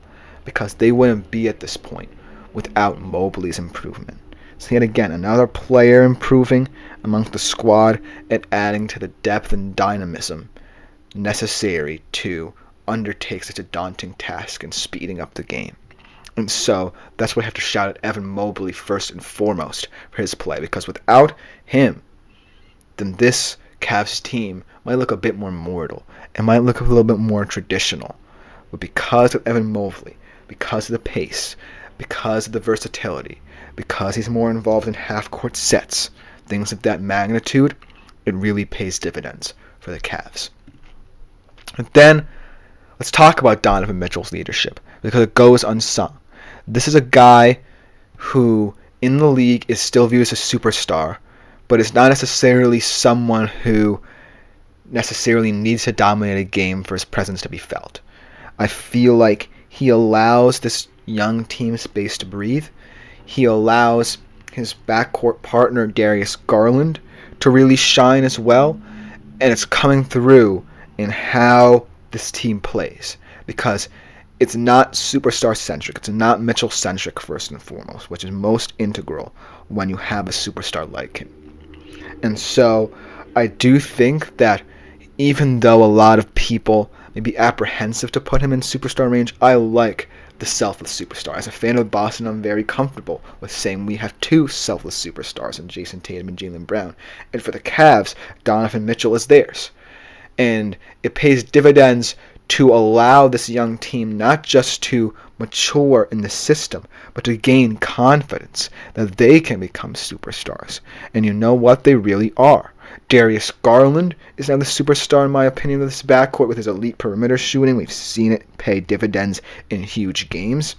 Because they wouldn't be at this point without Mobley's improvement. So yet again, another player improving amongst the squad and adding to the depth and dynamism necessary to undertake such a daunting task in speeding up the game. And so that's why I have to shout at Evan Mobley first and foremost for his play, because without him, then this Cavs team might look a bit more mortal. It might look a little bit more traditional. But because of Evan Mobley, because of the pace, because of the versatility, because he's more involved in half-court sets, things of that magnitude, it really pays dividends for the Cavs. And then, let's talk about Donovan Mitchell's leadership, because it goes unsung. This is a guy who, in the league, is still viewed as a superstar, but is not necessarily someone who necessarily needs to dominate a game for his presence to be felt. I feel like he allows this young team space to breathe. He allows his backcourt partner, Darius Garland, to really shine as well, and it's coming through in how this team plays, because it's not superstar-centric. It's not Mitchell-centric first and foremost, which is most integral when you have a superstar like him. And so I do think that even though a lot of people may be apprehensive to put him in superstar range, I like the selfless superstar. As a fan of Boston, I'm very comfortable with saying we have two selfless superstars in Jason Tatum and Jaylen Brown. And for the Cavs, Donovan Mitchell is theirs. And it pays dividends to allow this young team not just to mature in the system, but to gain confidence that they can become superstars. And you know what? They really are. Darius Garland is now the superstar, in my opinion, of this backcourt with his elite perimeter shooting. We've seen it pay dividends in huge games.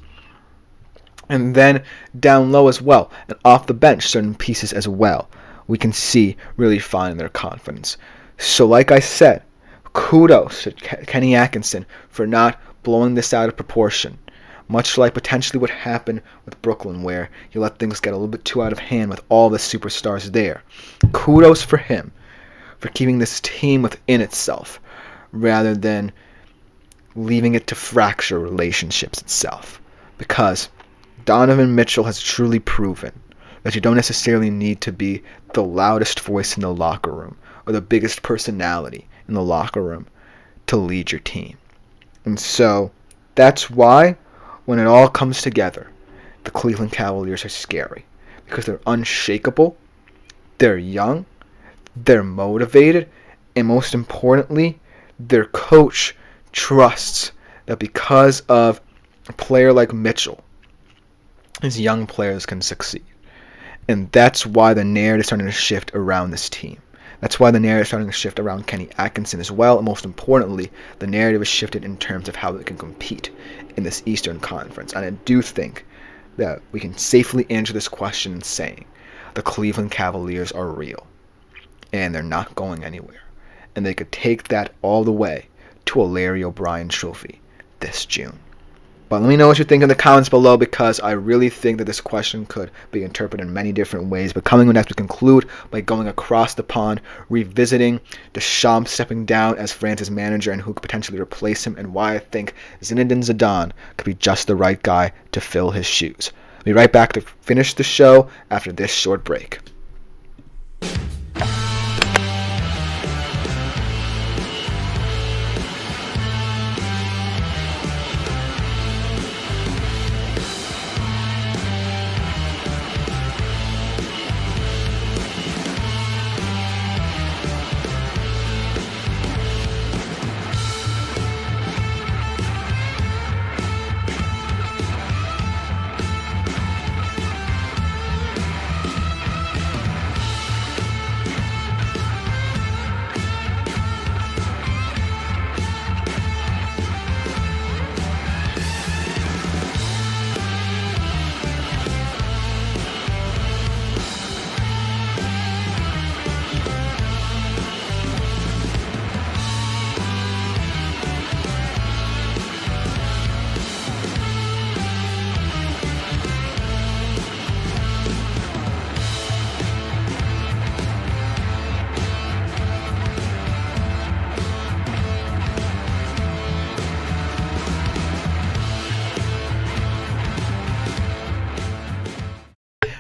And then down low as well, and off the bench, certain pieces as well, we can see really find their confidence. So like I said, kudos to Kenny Atkinson for not blowing this out of proportion, much like potentially what happened with Brooklyn, where you let things get a little bit too out of hand with all the superstars there. Kudos for him for keeping this team within itself rather than leaving it to fracture relationships itself. Because Donovan Mitchell has truly proven that you don't necessarily need to be the loudest voice in the locker room or the biggest personality in the locker room to lead your team. And so that's why when it all comes together, the Cleveland Cavaliers are scary. Because they're unshakable, they're young, they're motivated, and most importantly, their coach trusts that because of a player like Mitchell, his young players can succeed. And that's why the narrative is starting to shift around this team. That's why the narrative is starting to shift around Kenny Atkinson as well. And most importantly, the narrative is shifted in terms of how they can compete in this Eastern Conference. And I do think that we can safely answer this question in saying the Cleveland Cavaliers are real. And they're not going anywhere. And they could take that all the way to a Larry O'Brien trophy this June. But let me know what you think in the comments below, because I really think that this question could be interpreted in many different ways. But coming next, we conclude by going across the pond, revisiting Deschamps stepping down as France's manager and who could potentially replace him, and why I think Zinedine Zidane could be just the right guy to fill his shoes. I'll be right back to finish the show after this short break.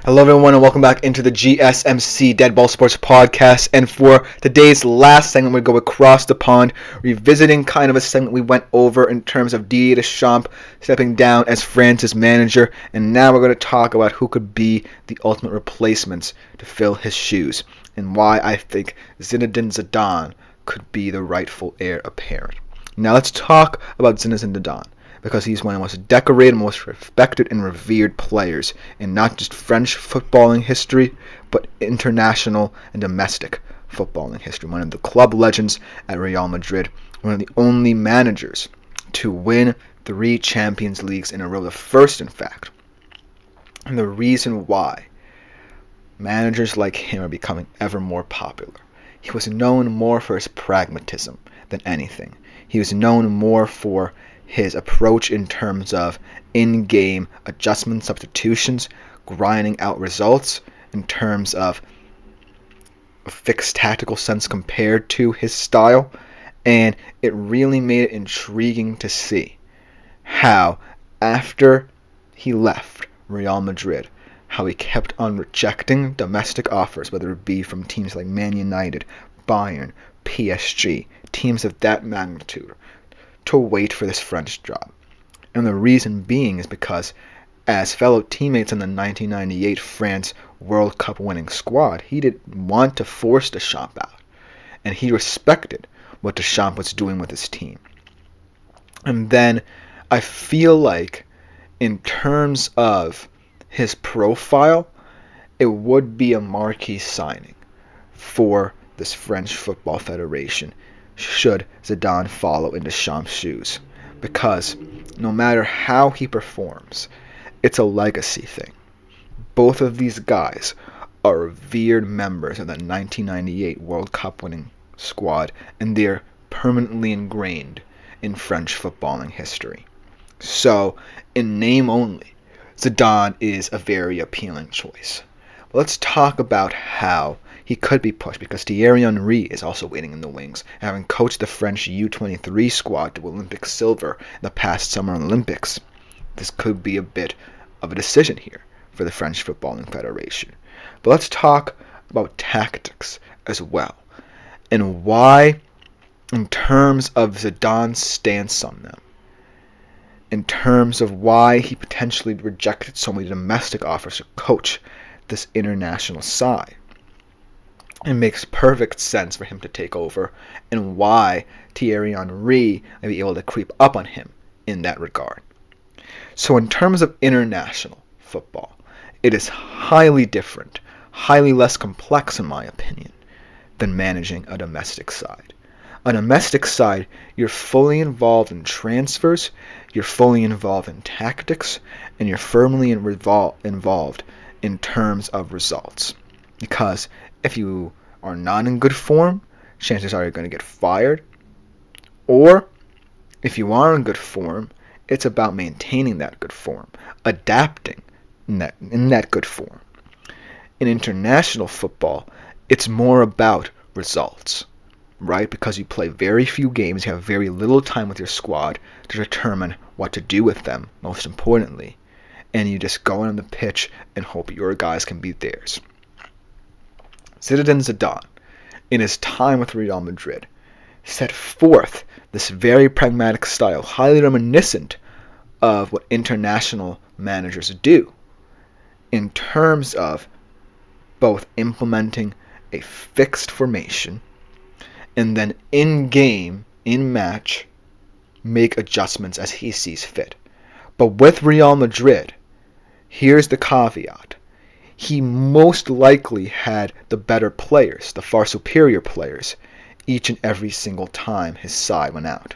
Hello everyone and welcome back into the GSMC Dead Ball Sports Podcast. And for today's last segment, we go across the pond, revisiting kind of a segment we went over in terms of Didier Deschamps stepping down as France's manager. And now we're going to talk about who could be the ultimate replacements to fill his shoes, and why I think Zinedine Zidane could be the rightful heir apparent. Now let's talk about Zinedine Zidane, because he's one of the most decorated, most respected, and revered players in not just French footballing history, but international and domestic footballing history. One of the club legends at Real Madrid, one of the only managers to win 3 Champions Leagues in a row, the first in fact. And the reason why managers like him are becoming ever more popular. He was known more for his pragmatism than anything. He was known more for his approach in terms of in-game adjustments, substitutions, grinding out results in terms of a fixed tactical sense compared to his style. And it really made it intriguing to see how after he left Real Madrid, how he kept on rejecting domestic offers, whether it be from teams like Man United, Bayern, PSG, teams of that magnitude, to wait for this French job. And the reason being is because as fellow teammates in the 1998 France World Cup winning squad, he didn't want to force Deschamps out. And he respected what Deschamps was doing with his team. And then I feel like in terms of his profile, it would be a marquee signing for this French Football Federation should Zidane follow in Deschamps' shoes. Because no matter how he performs, it's a legacy thing. Both of these guys are revered members of the 1998 World Cup winning squad, and they're permanently ingrained in French footballing history. So, in name only, Zidane is a very appealing choice. Let's talk about how he could be pushed, because Thierry Henry is also waiting in the wings, having coached the French U23 squad to Olympic silver in the past Summer Olympics. This could be a bit of a decision here for the French Footballing Federation. But let's talk about tactics as well, and why, in terms of Zidane's stance on them, in terms of why he potentially rejected so many domestic offers to coach this international side. It makes perfect sense for him to take over, and why Thierry Henry may be able to creep up on him in that regard. So in terms of international football, it is highly different, highly less complex in my opinion, than managing a domestic side. A domestic side, you're fully involved in transfers, you're fully involved in tactics, and you're firmly involved in terms of results. Because if you are not in good form, chances are you're going to get fired. Or if you are in good form, it's about maintaining that good form, adapting in that good form. In international football, it's more about results, right? Because you play very few games, you have very little time with your squad to determine what to do with them, most importantly. And you just go on the pitch and hope your guys can beat theirs. Zinedine Zidane, in his time with Real Madrid, set forth this very pragmatic style, highly reminiscent of what international managers do, in terms of both implementing a fixed formation and then in-game, in-match, make adjustments as he sees fit. But with Real Madrid, here's the caveat. He most likely had the better players, the far superior players, each and every single time his side went out.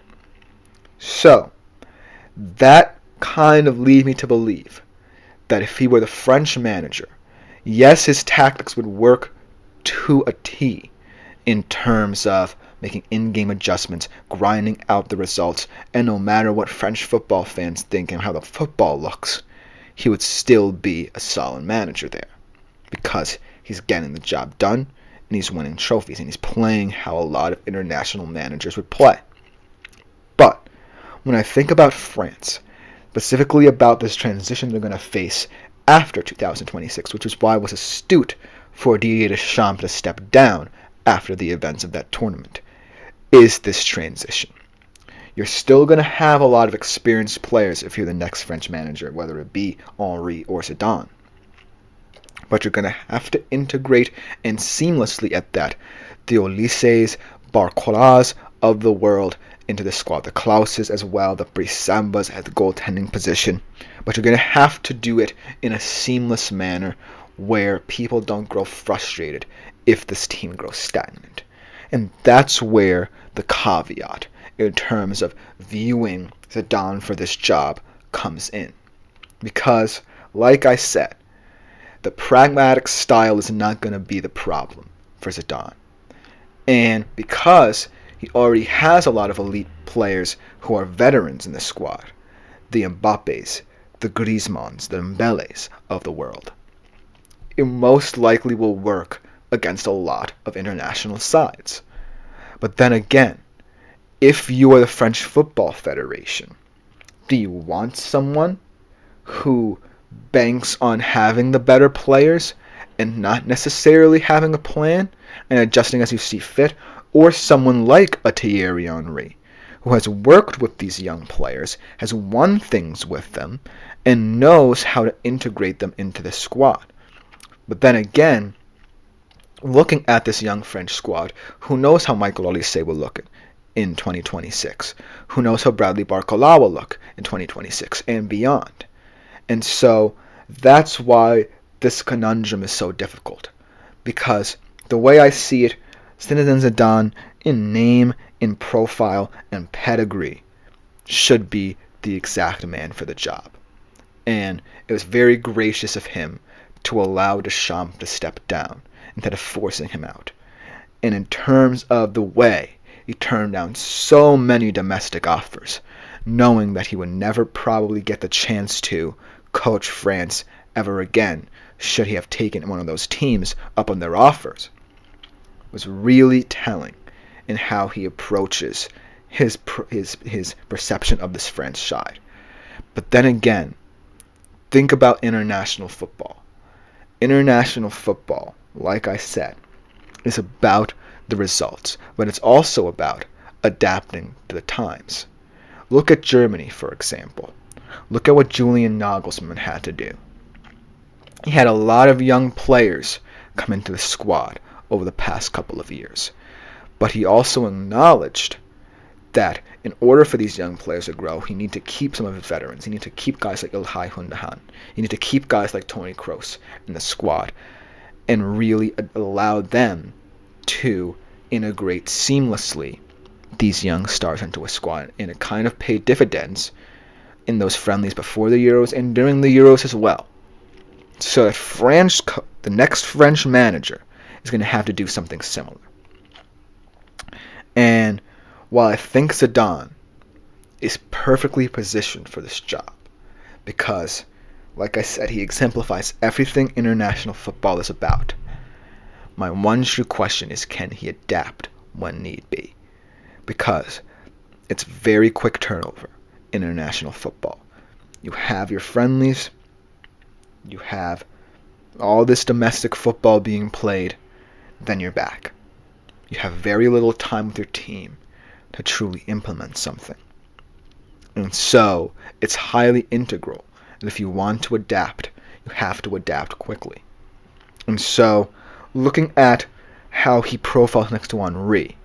So, that kind of leads me to believe that if he were the French manager, yes, his tactics would work to a T in terms of making in-game adjustments, grinding out the results, and no matter what French football fans think and how the football looks, he would still be a solid manager there, because he's getting the job done, and he's winning trophies, and he's playing how a lot of international managers would play. But when I think about France, specifically about this transition they're going to face after 2026, which is why it was astute for Didier Deschamps to step down after the events of that tournament, is this transition. You're still going to have a lot of experienced players if you're the next French manager, whether it be Henry or Zidane. But you're going to have to integrate and seamlessly at that the Olisses, Barcolas of the world into the squad, the Klauses as well, the Brisambas at the goaltending position. But you're going to have to do it in a seamless manner where people don't grow frustrated if this team grows stagnant. And that's where the caveat in terms of viewing Zidane for this job comes in. Because, like I said, the pragmatic style is not going to be the problem for Zidane. And because he already has a lot of elite players who are veterans in the squad, the Mbappes, the Griezmanns, the Dembélés of the world, it most likely will work against a lot of international sides. But then again, if you are the French Football Federation, Do you want someone who banks on having the better players and not necessarily having a plan and adjusting as you see fit? Or someone like a Thierry Henry, who has worked with these young players, has won things with them, and knows how to integrate them into the squad? But then again, looking at this young French squad, who knows how Michael Olise will look in 2026? Who knows how Bradley Barcola will look in 2026 and beyond? And so that's why this conundrum is so difficult. Because the way I see it, Zinedine Zidane, in name, in profile, and pedigree, should be the exact man for the job. And it was very gracious of him to allow Deschamps to step down instead of forcing him out. And in terms of the way he turned down so many domestic offers, knowing that he would never probably get the chance to coach France ever again, should he have taken one of those teams up on their offers, was really telling in how he approaches his perception of this French side. But then again, think about international football. International football, like I said, is about the results, but it's also about adapting to the times. Look at Germany, for example. Look at what Julian Nagelsmann had to do. He had a lot of young players come into the squad over the past couple of years. But he also acknowledged that in order for these young players to grow, he needed to keep some of his veterans. He needed to keep guys like Ilkay Gundogan. He needed to keep guys like Toni Kroos in the squad and really allow them to integrate seamlessly these young stars into a squad. And it kind of paid dividends in those friendlies before the Euros and during the Euros as well. So that the next French manager is going to have to do something similar. And while I think Zidane is perfectly positioned for this job, because, like I said, he exemplifies everything international football is about, my one true question is, can he adapt when need be? Because it's very quick turnover in international football. You have your friendlies, you have all this domestic football being played, then you're back. You have very little time with your team to truly implement something. And so it's highly integral that if you want to adapt, you have to adapt quickly. And so looking at how he profiles next to Henry,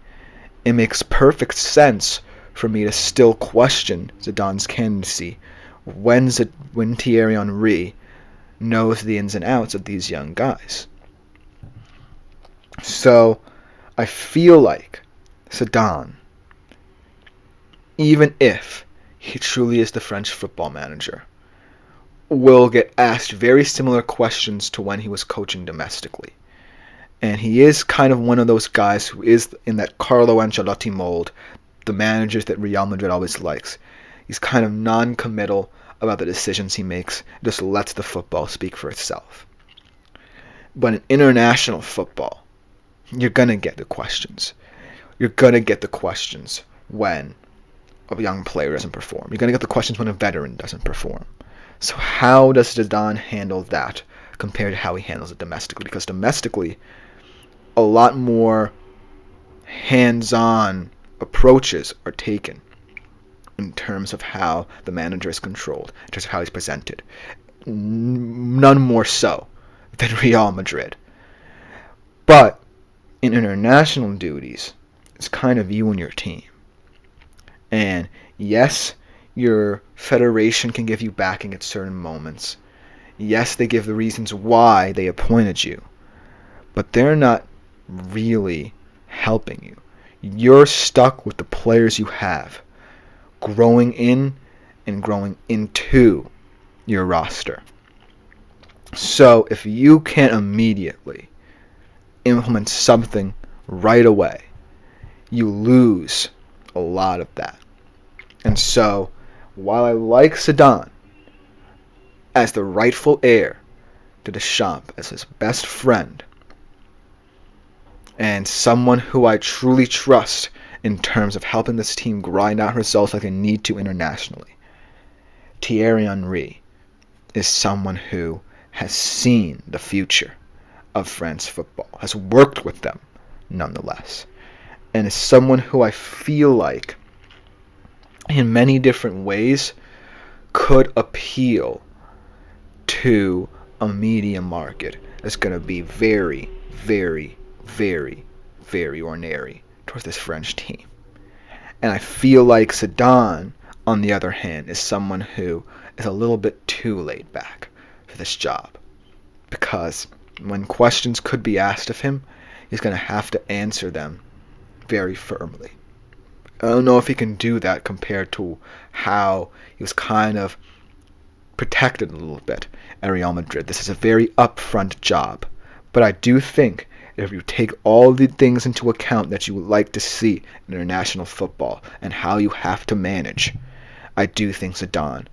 it makes perfect sense for me to still question Zidane's candidacy when Thierry Henry knows the ins and outs of these young guys. So I feel like Zidane, even if he truly is the French football manager, will get asked very similar questions to when he was coaching domestically. And he is kind of one of those guys who is in that Carlo Ancelotti mold, the managers that Real Madrid always likes. He's kind of non-committal about the decisions he makes, just lets the football speak for itself. But in international football, you're going to get the questions. You're going to get the questions when a young player doesn't perform. You're going to get the questions when a veteran doesn't perform. So how does Zidane handle that compared to how he handles it domestically? Because domestically, a lot more hands-on approaches are taken in terms of how the manager is controlled, in terms of how he's presented. None more so than Real Madrid. But in international duties, it's kind of you and your team. And yes, your federation can give you backing at certain moments. Yes, they give the reasons why they appointed you. But they're not really helping you. You're stuck with the players you have, growing in and growing into your roster. So if you can't immediately implement something right away, you lose a lot of that. And so, while I like Zidane as the rightful heir to Deschamps, as his best friend, and someone who I truly trust in terms of helping this team grind out results like they need to internationally, Thierry Henry is someone who has seen the future of France football, has worked with them nonetheless, and is someone who I feel like in many different ways could appeal to a media market that's going to be very, very, very, very ornery towards this French team. And I feel like Zidane, on the other hand, is someone who is a little bit too laid back for this job. Because when questions could be asked of him, he's going to have to answer them very firmly. I don't know if he can do that compared to how he was kind of protected a little bit at Real Madrid. This is a very upfront job. But I do think if you take all the things into account that you would like to see in international football and how you have to manage, I do think Zidane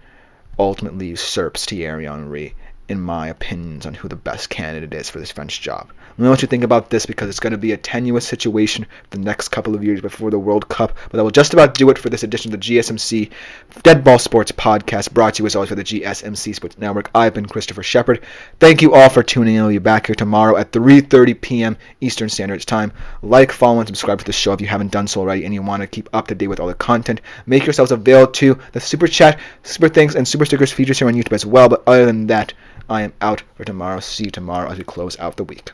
ultimately usurps Thierry Henry in my opinions on who the best candidate is for this French job. Let me know what you think about this, because it's going to be a tenuous situation for the next couple of years before the World Cup. But that will just about do it for this edition of the GSMC Dead Ball Sports Podcast, brought to you as always by the GSMC Sports Network. I've been Christopher Shepard. Thank you all for tuning in. I'll be back here tomorrow at 3:30 p.m. Eastern Standard Time. Like, follow, and subscribe to the show if you haven't done so already and you want to keep up to date with all the content. Make yourselves available to the Super Chat, Super Thanks, and Super Stickers features here on YouTube as well. But other than that, I am out for tomorrow. See you tomorrow as we close out the week.